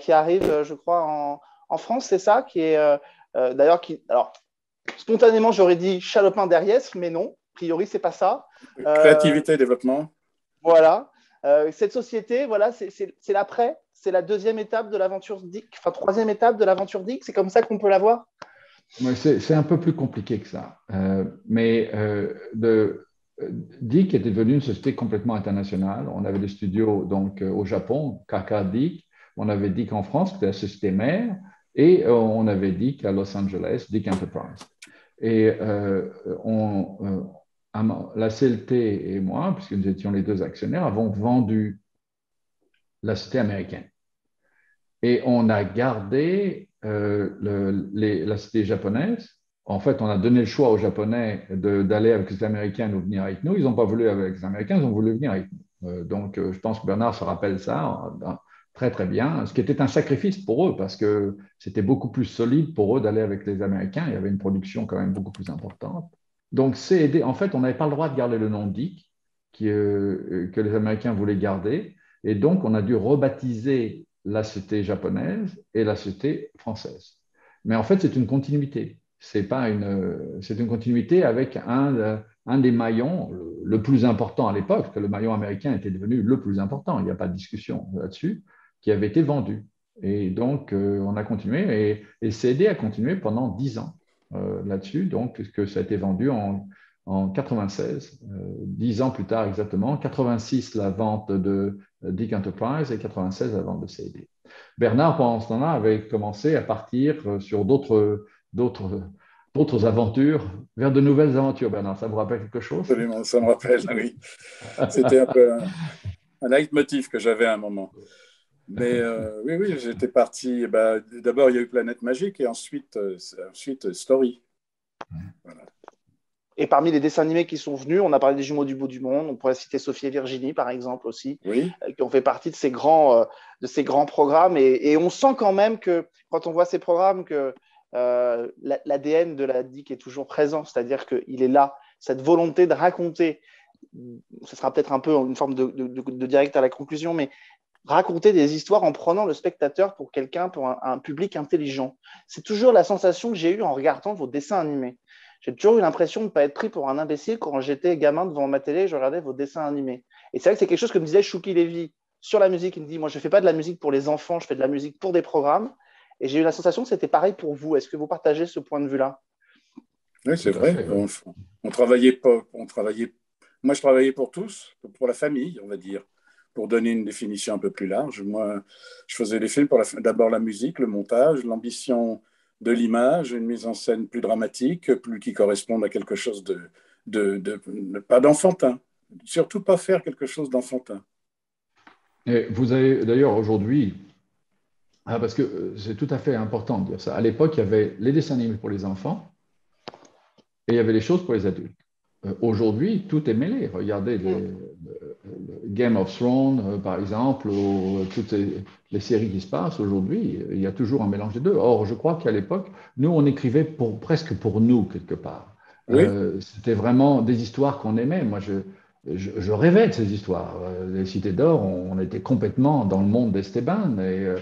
C: qui arrive, je crois, en France, c'est ça, qui est d'ailleurs alors spontanément j'aurais dit Chalopin Derriès, mais non. A priori, c'est pas ça.
A: Créativité, développement.
C: Voilà. Cette société, voilà, c'est l'après. C'est la deuxième étape de l'aventure DIC, enfin troisième étape de l'aventure DIC. C'est comme ça qu'on peut la voir.
B: C'est un peu plus compliqué que ça. DIC était devenu une société complètement internationale. On avait des studios donc, au Japon, KK DIC. On avait DIC en France, qui était la société mère. Et on avait DIC à Los Angeles, DIC Enterprise. Et la CLT et moi, puisque nous étions les deux actionnaires, avons vendu la société américaine. Et on a gardé la société japonaise. En fait, on a donné le choix aux Japonais d'aller avec les Américains ou venir avec nous. Ils n'ont pas voulu avec les Américains, ils ont voulu venir avec nous. Donc, je pense que Bernard se rappelle ça très, très bien, ce qui était un sacrifice pour eux parce que c'était beaucoup plus solide pour eux d'aller avec les Américains. Il y avait une production quand même beaucoup plus importante. Donc, en fait, on n'avait pas le droit de garder le nom DIC que les Américains voulaient garder. Et donc, on a dû rebaptiser la société japonaise et la société française. Mais en fait, c'est une continuité. C'est une continuité avec un des maillons le plus important à l'époque, parce que le maillon américain était devenu le plus important, il n'y a pas de discussion là-dessus, qui avait été vendu. Et donc, on a continué, et CD a continué pendant 10 ans là-dessus, donc, puisque ça a été vendu en 96, 10 ans plus tard exactement, 86 la vente de DIC Enterprise et 96 la vente de CD. Bernard, pendant ce temps-là, avait commencé à partir sur d'autres aventures, vers de nouvelles aventures. Bernard, ça vous rappelle quelque chose?
A: Absolument, ça me rappelle, oui. C'était un peu un leitmotiv que j'avais à un moment. Mais oui, j'étais parti. D'abord, il y a eu Planète Magique et ensuite Story. Voilà.
C: Et parmi les dessins animés qui sont venus, on a parlé des Jumeaux du bout du monde, on pourrait citer Sophie et Virginie, par exemple, aussi,
A: oui.
C: Qui ont fait partie de ces grands programmes. Et on sent quand même que, quand on voit ces programmes, que l'ADN de la DIC est toujours présent, c'est-à-dire qu'il est là, cette volonté de raconter, ce sera peut-être un peu une forme de direct à la conclusion, mais raconter des histoires en prenant le spectateur pour un public intelligent. C'est toujours la sensation que j'ai eue en regardant vos dessins animés. J'ai toujours eu l'impression de ne pas être pris pour un imbécile quand j'étais gamin devant ma télé et je regardais vos dessins animés. Et c'est vrai que c'est quelque chose que me disait Chouki Lévy sur la musique. Il me dit, moi, je ne fais pas de la musique pour les enfants, je fais de la musique pour des programmes. Et j'ai eu la sensation que c'était pareil pour vous. Est-ce que vous partagez ce point de vue-là?
A: Oui, c'est vrai. On travaillait pas. Moi, je travaillais pour tous, pour la famille, on va dire, pour donner une définition un peu plus large. Moi, je faisais des films pour d'abord la musique, le montage, l'ambition de l'image, une mise en scène plus dramatique, plus qui corresponde à quelque chose pas d'enfantin. Surtout pas faire quelque chose d'enfantin.
B: Et vous avez d'ailleurs aujourd'hui, parce que c'est tout à fait important de dire ça, à l'époque, il y avait les dessins animés pour les enfants et il y avait les choses pour les adultes. Aujourd'hui, tout est mêlé. Regardez Game of Thrones, par exemple, ou toutes les séries qui se passent aujourd'hui, il y a toujours un mélange des deux. Or, je crois qu'à l'époque, nous, on écrivait presque pour nous, quelque part.
A: Oui.
B: C'était vraiment des histoires qu'on aimait. Moi, je rêvais de ces histoires. Les Cités d'Or, on était complètement dans le monde d'Esteban et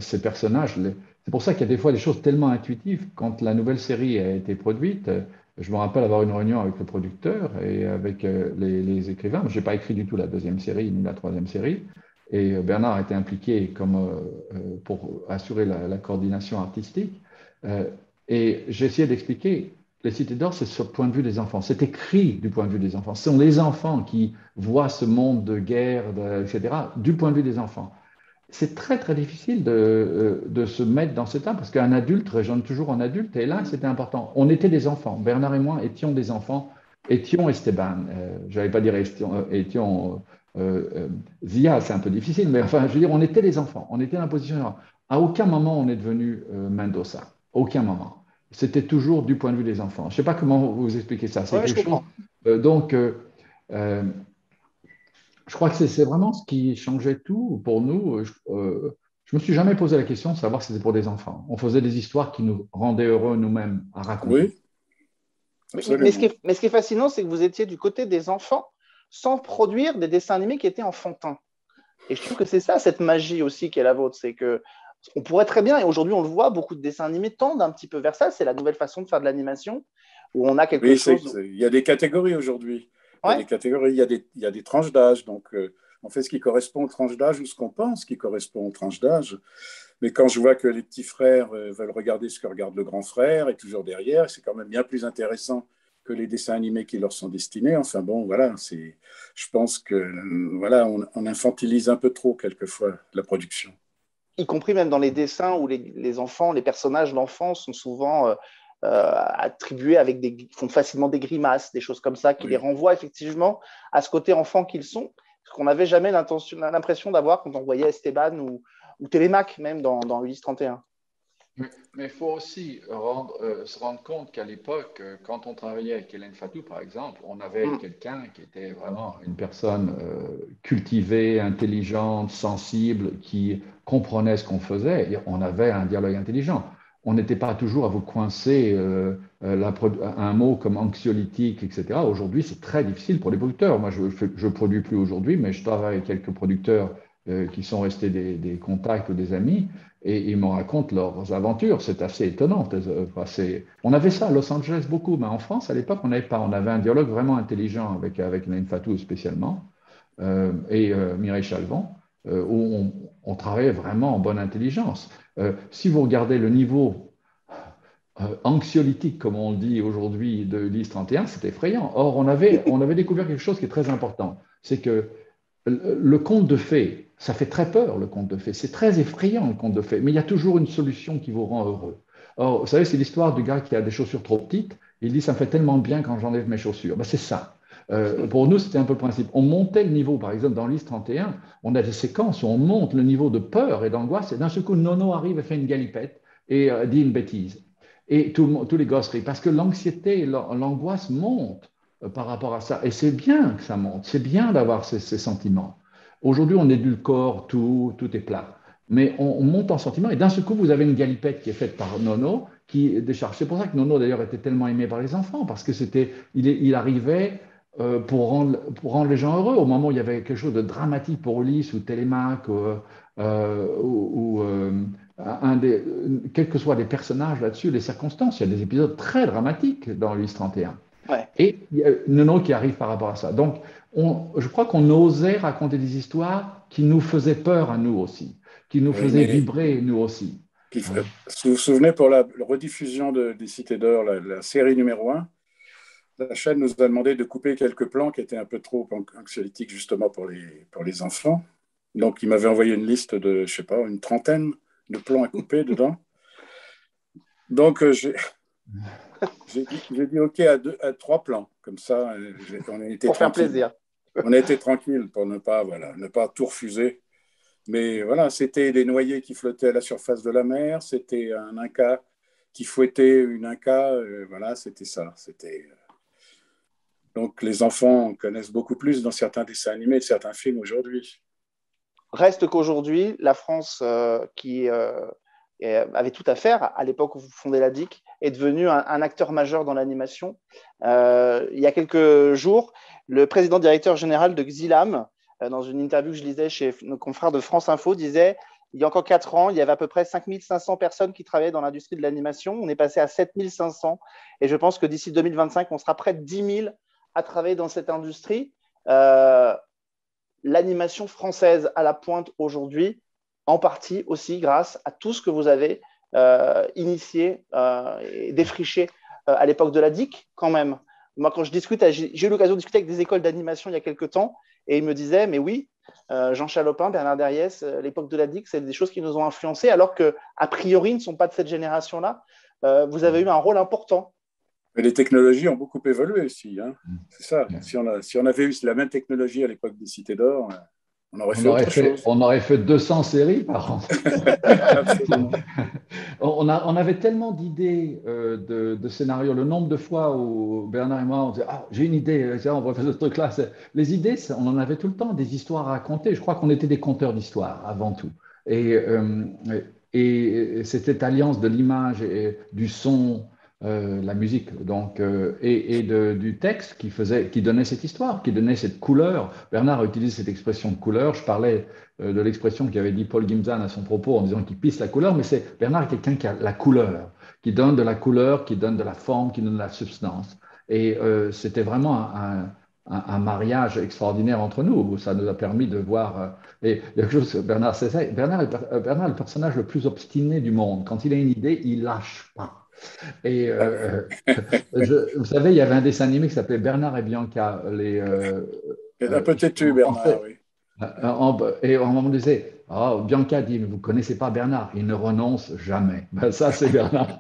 B: ces personnages. C'est pour ça qu'il y a des fois des choses tellement intuitives. Quand la nouvelle série a été produite, je me rappelle avoir une réunion avec le producteur et avec les écrivains. Je n'ai pas écrit du tout la deuxième série ni la troisième série. Et Bernard était impliqué pour assurer la coordination artistique. Et j'ai essayé d'expliquer, les Cités d'Or, c'est sur le point de vue des enfants. C'est écrit du point de vue des enfants. Ce sont les enfants qui voient ce monde de guerre, etc., du point de vue des enfants. C'est très, très difficile de se mettre dans cet âge parce qu'un adulte raisonne toujours en adulte. Et là, c'était important. On était des enfants. Bernard et moi étions des enfants. Étions Esteban. Je n'allais pas dire étions Zia, c'est un peu difficile. Mais enfin, je veux dire, on était des enfants. On était dans la position. À aucun moment, on est devenu Mendoza. Aucun moment. C'était toujours du point de vue des enfants. Je ne sais pas comment vous expliquer ça. C'est quelque chose. Donc, je crois que c'est vraiment ce qui changeait tout pour nous. Je me suis jamais posé la question de savoir si c'était pour des enfants. On faisait des histoires qui nous rendaient heureux nous-mêmes à raconter.
C: Oui. Mais ce qui est fascinant, c'est que vous étiez du côté des enfants sans produire des dessins animés qui étaient enfantins. Et je trouve que c'est ça, cette magie aussi qui est la vôtre. C'est que on pourrait très bien, et aujourd'hui on le voit, beaucoup de dessins animés tendent un petit peu vers ça. C'est la nouvelle façon de faire de l'animation, où on a quelque chose…
A: Il y a des catégories aujourd'hui. Il y a des catégories, il y a des tranches d'âge. Donc, on fait ce qui correspond aux tranches d'âge ou ce qu'on pense qui correspond aux tranches d'âge. Mais quand je vois que les petits frères veulent regarder ce que regarde le grand frère et toujours derrière, c'est quand même bien plus intéressant que les dessins animés qui leur sont destinés. Enfin bon, voilà, je pense que voilà, on infantilise un peu trop quelquefois la production.
C: Y compris même dans les dessins où les enfants, les personnages d'enfants sont souvent attribués font facilement des grimaces, des choses comme ça, qui les renvoient effectivement à ce côté enfant qu'ils sont, ce qu'on n'avait jamais l'impression d'avoir quand on voyait Esteban ou Télémaque même dans Ulysse 31.
B: Mais il faut aussi se rendre compte qu'à l'époque, quand on travaillait avec Hélène Fatou, par exemple, on avait quelqu'un qui était vraiment une personne cultivée, intelligente, sensible, qui comprenait ce qu'on faisait. Et on avait un dialogue intelligent. On n'était pas toujours à vous coincer un mot comme anxiolytique, etc. Aujourd'hui, c'est très difficile pour les producteurs. Moi, je ne produis plus aujourd'hui, mais je travaille avec quelques producteurs qui sont restés des contacts ou des amis. Et ils me racontent leurs aventures. C'est assez étonnant. On avait ça à Los Angeles beaucoup, mais en France, à l'époque, on n'avait pas. On avait un dialogue vraiment intelligent avec Hélène Fatou spécialement et Mireille Chalvon, où on travaillait vraiment en bonne intelligence. Si vous regardez le niveau anxiolytique, comme on le dit aujourd'hui, de Ulysse 31, c'est effrayant. Or, on avait découvert quelque chose qui est très important. C'est que le conte de fées, ça fait très peur, le conte de fées. C'est très effrayant, le conte de fées. Mais il y a toujours une solution qui vous rend heureux. Or, vous savez, c'est l'histoire du gars qui a des chaussures trop petites. Il dit, ça me fait tellement bien quand j'enlève mes chaussures. Ben, c'est ça. Pour nous, c'était un peu le principe. On montait le niveau, par exemple, dans Ulysse 31, on a des séquences où on monte le niveau de peur et d'angoisse. Et d'un seul coup, Nono arrive et fait une galipette et dit une bêtise. Et tous les gosses rient. Parce que l'anxiété et l'angoisse montent par rapport à ça. Et c'est bien que ça monte, c'est bien d'avoir ces sentiments. Aujourd'hui, on édulcore tout est plat. Mais on monte en sentiment et d'un seul coup, vous avez une galipette qui est faite par Nono qui décharge. C'est pour ça que Nono, d'ailleurs, était tellement aimé par les enfants, parce que il arrivait pour rendre les gens heureux. Au moment où il y avait quelque chose de dramatique pour Ulysse ou Télémaque quels que soient les personnages là-dessus, les circonstances, il y a des épisodes très dramatiques dans Ulysse 31.
C: Ouais.
B: Et il y a Nono qui arrive par rapport à ça. Donc, je crois qu'on osait raconter des histoires qui nous faisaient peur à nous aussi, qui nous faisaient vibrer nous aussi.
A: Si vous vous souvenez, pour la rediffusion des Cités d'Or, la série numéro 1, la chaîne nous a demandé de couper quelques plans qui étaient un peu trop anxiolytiques justement pour les enfants. Donc, ils m'avaient envoyé une liste de, je sais pas, une trentaine de plans à couper dedans. Donc, j'ai dit OK à 3 plans. Comme ça, on a été
C: pour
A: tranquille.
C: faire plaisir.
A: On a été tranquille pour ne pas tout refuser. Mais voilà, c'était des noyés qui flottaient à la surface de la mer. C'était un Inca qui fouettait une Inca. Voilà, c'était ça. Donc, les enfants connaissent beaucoup plus dans certains dessins animés et certains films aujourd'hui.
C: Reste qu'aujourd'hui, la France, qui avait tout à faire à l'époque où vous fondez la DIC, est devenue un acteur majeur dans l'animation. Il y a quelques jours, le président directeur général de Xilam, dans une interview que je lisais chez nos confrères de France Info, disait il y a encore 4 ans, il y avait à peu près 5500 personnes qui travaillaient dans l'industrie de l'animation. On est passé à 7500 et je pense que d'ici 2025, on sera près de 10 000 à travailler dans cette industrie. L'animation française à la pointe aujourd'hui, en partie aussi grâce à tout ce que vous avez initié et défriché à l'époque de la DIC quand même. Moi, quand j'ai eu l'occasion de discuter avec des écoles d'animation il y a quelques temps et ils me disaient, mais oui, Jean Chalopin, Bernard Derriès, l'époque de la DIC, c'est des choses qui nous ont influencés alors qu'a priori, ils ne sont pas de cette génération-là. Vous avez eu un rôle important.
A: Mais les technologies ont beaucoup évolué aussi. Hein. C'est ça. Si on avait eu la même technologie à l'époque des Cités d'Or, on aurait fait autre chose.
B: On aurait fait 200 séries par an. on avait tellement d'idées de scénarios. Le nombre de fois où Bernard et moi, on disait « j'ai une idée, on va faire ce truc-là ». Les idées, on en avait tout le temps, des histoires à raconter. Je crois qu'on était des conteurs d'histoires avant tout. Et c'était cette alliance de l'image et du son, la musique donc, et du texte qui donnait cette histoire, qui donnait cette couleur. Bernard a utilisé cette expression de couleur. Je parlais de l'expression qu'avait dit Paul Gimzan à son propos en disant qu'il pisse la couleur, mais Bernard est quelqu'un qui a la couleur, qui donne de la couleur, qui donne de la forme, qui donne de la substance. Et c'était vraiment un mariage extraordinaire entre nous. Ça nous a permis de voir. Et il y a quelque chose, Bernard est le personnage le plus obstiné du monde. Quand il a une idée, il lâche pas. Et vous savez, il y avait un dessin animé qui s'appelait Bernard et Bianca.
A: Il a peut-être eu
B: En
A: Bernard,
B: français.
A: oui.
B: Et on me disait, oh, Bianca dit, mais vous ne connaissez pas Bernard, il ne renonce jamais. Ben, ça, c'est Bernard.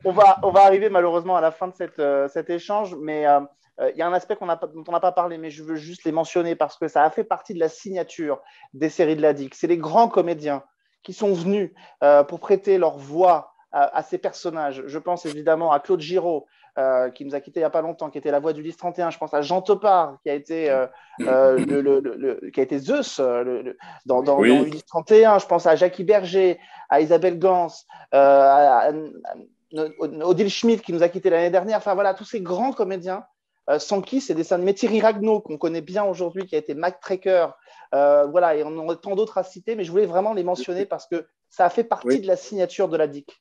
C: On va arriver malheureusement à la fin de cet échange, mais il y a un aspect dont on n'a pas parlé, mais je veux juste les mentionner parce que ça a fait partie de la signature des séries de la DIC. C'est les grands comédiens qui sont venus pour prêter leur voix à ces personnages. Je pense évidemment à Claude Giraud, qui nous a quittés il n'y a pas longtemps, qui était la voix d'Ulysse 31. Je pense à Jean Topard, qui a été, qui a été Zeus dans
A: Oui,
C: Ulysse 31. Je pense à Jackie Berger, à Isabelle Gans, à Odile Schmidt, qui nous a quittés l'année dernière. Enfin voilà, tous ces grands comédiens sans qui ces dessins animés. Thierry Ragnaud, qu'on connaît bien aujourd'hui, qui a été Mac Tracker. Voilà, et on aurait tant d'autres à citer, mais je voulais vraiment les mentionner parce que ça a fait partie
A: oui.
C: de la signature de la DIC.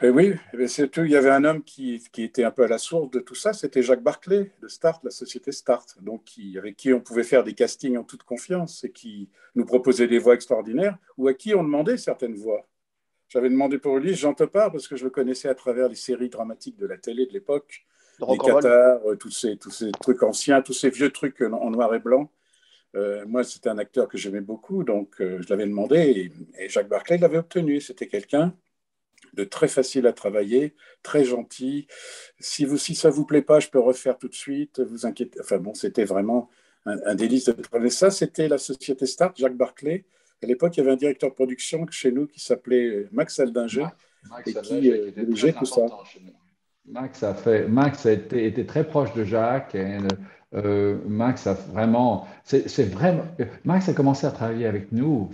A: Et oui, mais surtout, il y avait un homme qui était un peu à la source de tout ça, c'était Jacques Barclay, de Start, la société Start, donc avec qui on pouvait faire des castings en toute confiance et qui nous proposait des voix extraordinaires ou à qui on demandait certaines voix. J'avais demandé pour Ulysse Jean Topard parce que je le connaissais à travers les séries dramatiques de la télé de l'époque, les Cathares, tous ces trucs anciens, tous ces vieux trucs en noir et blanc. Moi, c'était un acteur que j'aimais beaucoup, donc je l'avais demandé et Jacques Barclay l'avait obtenu. C'était quelqu'un de très facile à travailler, très gentil. Si ça vous plaît pas, je peux refaire tout de suite. Vous inquiétez. Enfin bon, c'était vraiment un délice de travailler. Ça, c'était la société Start, Jacques Barclay. À l'époque, il y avait un directeur de production chez nous qui s'appelait Max Aldinger
B: Max
A: et qui
B: Alvager, qui était
A: dirigeait
B: très
A: tout ça.
B: important chez nous. Max a été très proche de Jacques. Et, Max a vraiment, Max a commencé à travailler avec nous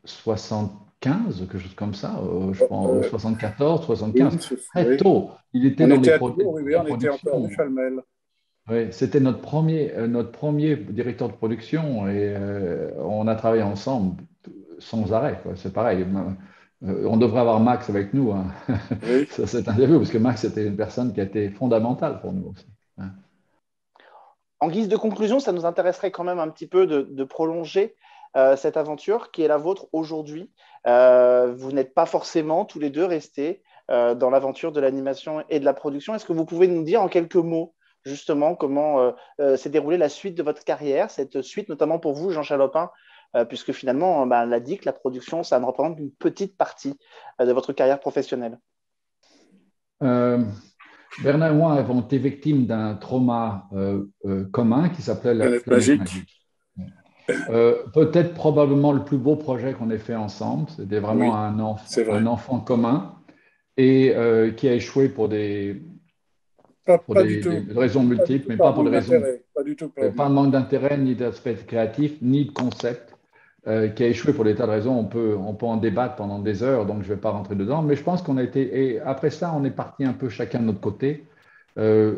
B: 75, quelque chose comme ça, je pense, ou 74, 75,
A: Oui,
B: très
A: oui.
B: tôt. Il était
A: On
B: dans
A: était
B: les
A: à Tours, oui, on était encore rue
B: productions.
A: Chalmel.
B: Oui, c'était notre premier directeur de production et on a travaillé ensemble sans arrêt, quoi. C'est pareil. On devrait avoir Max avec nous, hein.
A: Oui.
B: Ça, c'est un début, parce que Max était une personne qui a été fondamentale pour nous aussi, hein.
C: En guise de conclusion, ça nous intéresserait quand même un petit peu de prolonger cette aventure qui est la vôtre aujourd'hui. Vous n'êtes pas forcément tous les deux restés dans l'aventure de l'animation et de la production. Est-ce que vous pouvez nous dire en quelques mots justement comment s'est déroulée la suite de votre carrière, cette suite notamment pour vous, Jean Chalopin, puisque finalement, la DIC, la production, ça ne représente qu'une petite partie de votre carrière professionnelle.
B: Bernard et moi avons été victimes d'un trauma commun qui s'appelait la
A: Planète
B: planète
A: magique.
B: magique. Peut-être probablement le plus beau projet qu'on ait fait ensemble. C'était vraiment
A: Oui, c'est
B: un
A: vrai.
B: enfant commun et qui a échoué pour
A: Pas du
B: des
A: tout.
B: raisons
A: Pas du
B: multiples,
A: tout
B: mais
A: par
B: pas pour des
A: manque
B: raisons,
A: d'intérêt. Pas du tout par
B: pas de
A: manque
B: manque
A: d'intérêt.
B: d'intérêt, ni d'aspect créatif, ni de concept, qui a échoué pour des tas de raisons. On peut en débattre pendant des heures, donc je ne vais pas rentrer dedans. Mais je pense qu'on a été, et après ça, on est parti un peu chacun de notre côté. Euh,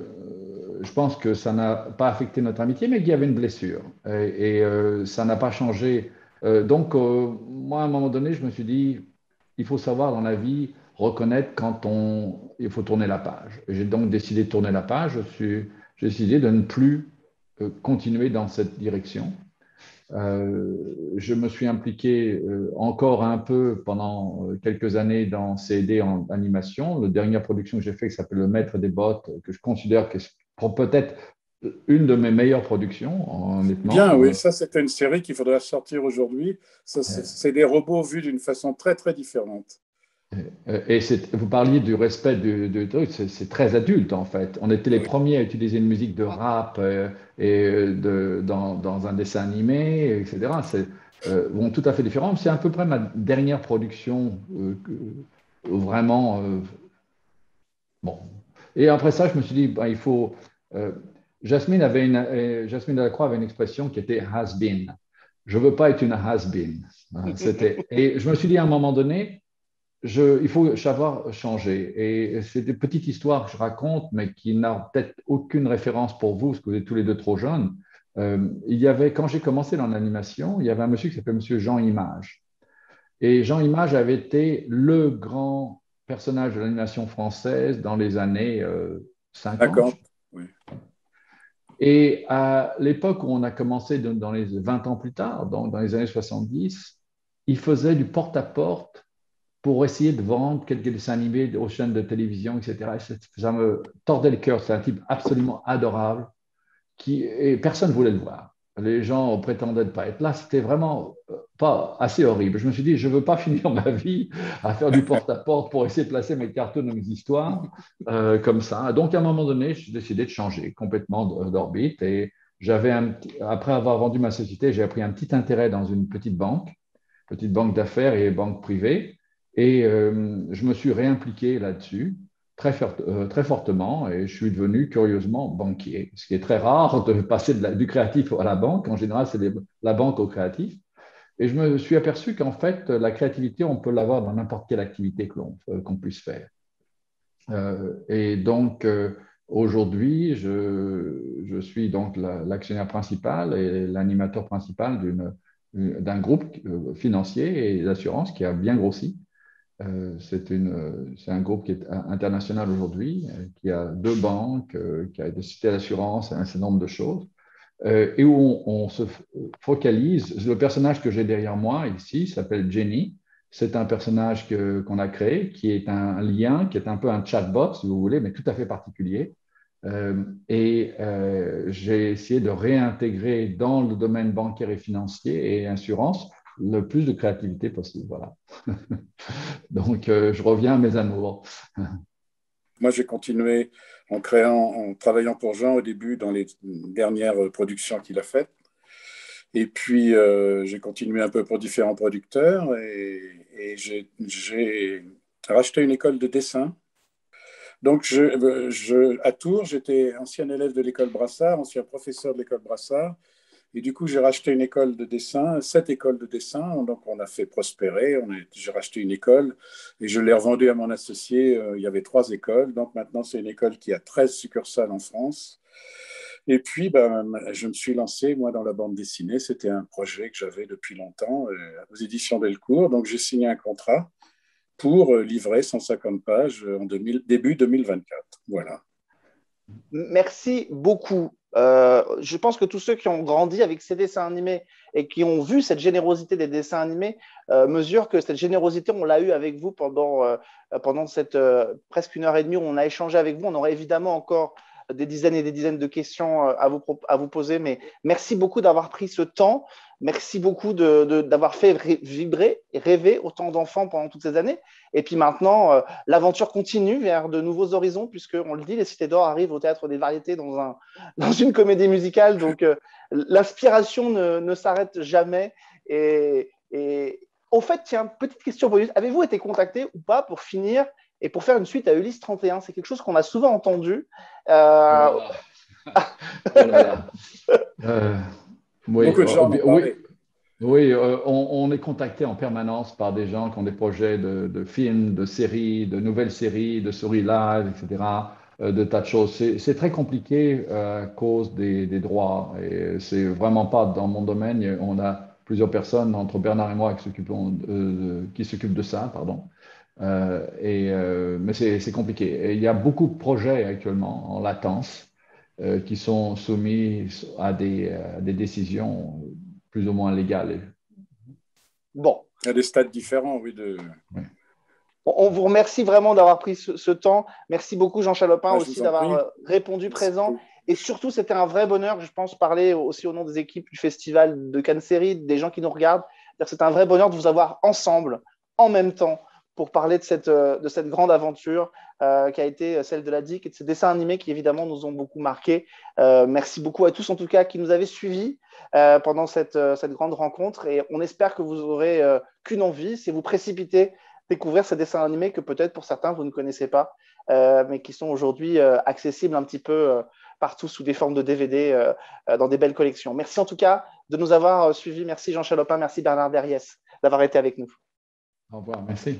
B: je pense que ça n'a pas affecté notre amitié, mais qu'il y avait une blessure. Ça n'a pas changé. Moi, à un moment donné, je me suis dit, il faut savoir dans la vie reconnaître quand il faut tourner la page. J'ai donc décidé de tourner la page. J'ai décidé de ne plus continuer dans cette direction. Je me suis impliqué encore un peu pendant quelques années dans C&D en animation. La dernière production que j'ai faite, qui s'appelle Le Maître des Bottes, que je considère que c'est peut-être une de mes meilleures productions,
A: Bien,
B: honnêtement.
A: oui, ça c'était une série qu'il faudrait sortir aujourd'hui. C'est des robots vus d'une façon très très différente.
B: Et vous parliez du respect du truc, c'est très adulte en fait. On était les
A: Oui.
B: premiers à utiliser une musique de rap dans un dessin animé, etc. C'est bon, tout à fait différent. C'est à peu près ma dernière production vraiment. Bon. Et après ça, je me suis dit, ben, il faut. euh, Jasmine Delacroix avait une expression qui était has been. Je veux pas être une has been. Et je me suis dit à un moment donné, il faut savoir changer. Et c'est des petites histoires que je raconte, mais qui n'ont peut-être aucune référence pour vous, parce que vous êtes tous les deux trop jeunes. Quand j'ai commencé dans l'animation, il y avait un monsieur qui s'appelait Monsieur Jean Image. Et Jean Image avait été le grand personnage de l'animation française dans les années 50.
A: 50. Oui.
B: Et à l'époque où on a commencé, dans les 20 ans plus tard, dans les années 70, il faisait du porte-à-porte pour essayer de vendre quelques dessins animés aux chaînes de télévision, etc. Ça me tordait le cœur. C'est un type absolument adorable et personne ne voulait le voir. Les gens prétendaient ne pas être là. C'était vraiment pas assez horrible. Je me suis dit, je ne veux pas finir ma vie à faire du porte-à-porte pour essayer de placer mes cartoons et mes histoires comme ça. Donc, à un moment donné, j'ai décidé de changer complètement d'orbite. Et après avoir vendu ma société, j'ai pris un petit intérêt dans une petite banque d'affaires et banque privée. Et je me suis réimpliqué là-dessus très fortement et je suis devenu curieusement banquier, ce qui est très rare de passer du créatif à la banque. En général, c'est la banque au créatif. Et je me suis aperçu qu'en fait, la créativité, on peut l'avoir dans n'importe quelle activité qu'on puisse faire. Et donc, aujourd'hui, je suis donc l'actionnaire principal et l'animateur principal d'un groupe financier et d'assurance qui a bien grossi. C'est un groupe qui est international aujourd'hui, qui a 2 banques, qui a des sociétés d'assurance, un certain nombre de choses, et où on se focalise. Le personnage que j'ai derrière moi ici s'appelle Jenny. C'est un personnage qu'on a créé, qui est un lien, qui est un peu un chatbot, si vous voulez, mais tout à fait particulier. J'ai essayé de réintégrer dans le domaine bancaire et financier et assurance le plus de créativité possible. Voilà. Donc, je reviens à mes amours.
A: Moi, j'ai continué en travaillant pour Jean au début dans les dernières productions qu'il a faites. Et puis, j'ai continué un peu pour différents producteurs et j'ai racheté une école de dessin. Donc, à Tours, j'étais ancien élève de l'école Brassard, ancien professeur de l'école Brassard. Et du coup, j'ai racheté une école de dessin, 7 écoles de dessin. Donc, on a fait prospérer. J'ai racheté une école et je l'ai revendue à mon associé. Il y avait 3 écoles. Donc, maintenant, c'est une école qui a 13 succursales en France. Et puis, je me suis lancé, moi, dans la bande dessinée. C'était un projet que j'avais depuis longtemps aux éditions Delcourt. Donc, j'ai signé un contrat pour livrer 150 pages en début 2024. Voilà.
C: Merci beaucoup. Je pense que tous ceux qui ont grandi avec ces dessins animés et qui ont vu cette générosité des dessins animés mesurent que cette générosité, on l'a eue avec vous pendant cette presque 1h30 où on a échangé avec vous. On aurait évidemment encore des dizaines et des dizaines de questions à vous poser, mais merci beaucoup d'avoir pris ce temps. Merci beaucoup d'avoir fait vibrer et rêver autant d'enfants pendant toutes ces années. Et puis maintenant, l'aventure continue vers de nouveaux horizons, puisqu'on le dit, Les Cités d'Or arrivent au Théâtre des Variétés dans une comédie musicale. Donc, l'inspiration ne s'arrête jamais. Et au fait, tiens, petite question pour vous. Avez-vous été contacté ou pas pour finir et pour faire une suite à Ulysse 31? C'est quelque chose qu'on a souvent entendu.
B: Oui,
A: beaucoup de gens m'ont parlé.
B: Oui, on est contacté en permanence par des gens qui ont des projets de films, de séries, de nouvelles séries, de séries live, etc., de tas de choses. C'est très compliqué à cause des droits et c'est vraiment pas dans mon domaine. On a plusieurs personnes, entre Bernard et moi, qui s'occupent de ça, pardon. Mais c'est compliqué. Et il y a beaucoup de projets actuellement en latence qui sont soumis à des décisions plus ou moins légales.
C: Bon.
A: Il y a des stades différents, oui.
B: Oui.
C: On vous remercie vraiment d'avoir pris ce temps. Merci beaucoup, Jean Chalopin, aussi d'avoir répondu présent. Et surtout, c'était un vrai bonheur, je pense, parler aussi au nom des équipes du Festival de Cannes Série, des gens qui nous regardent. C'est un vrai bonheur de vous avoir ensemble, en même temps, pour parler de cette grande aventure qui a été celle de la DIC et de ces dessins animés qui, évidemment, nous ont beaucoup marqués. Merci beaucoup à tous, en tout cas, qui nous avaient suivis pendant cette grande rencontre. Et on espère que vous aurez qu'une envie, c'est vous précipiter, découvrir ces dessins animés que peut-être pour certains, vous ne connaissez pas, mais qui sont aujourd'hui accessibles un petit peu partout sous des formes de DVD dans des belles collections. Merci en tout cas de nous avoir suivis. Merci Jean Chalopin, merci Bernard Derriès d'avoir été avec nous.
B: Au revoir, merci.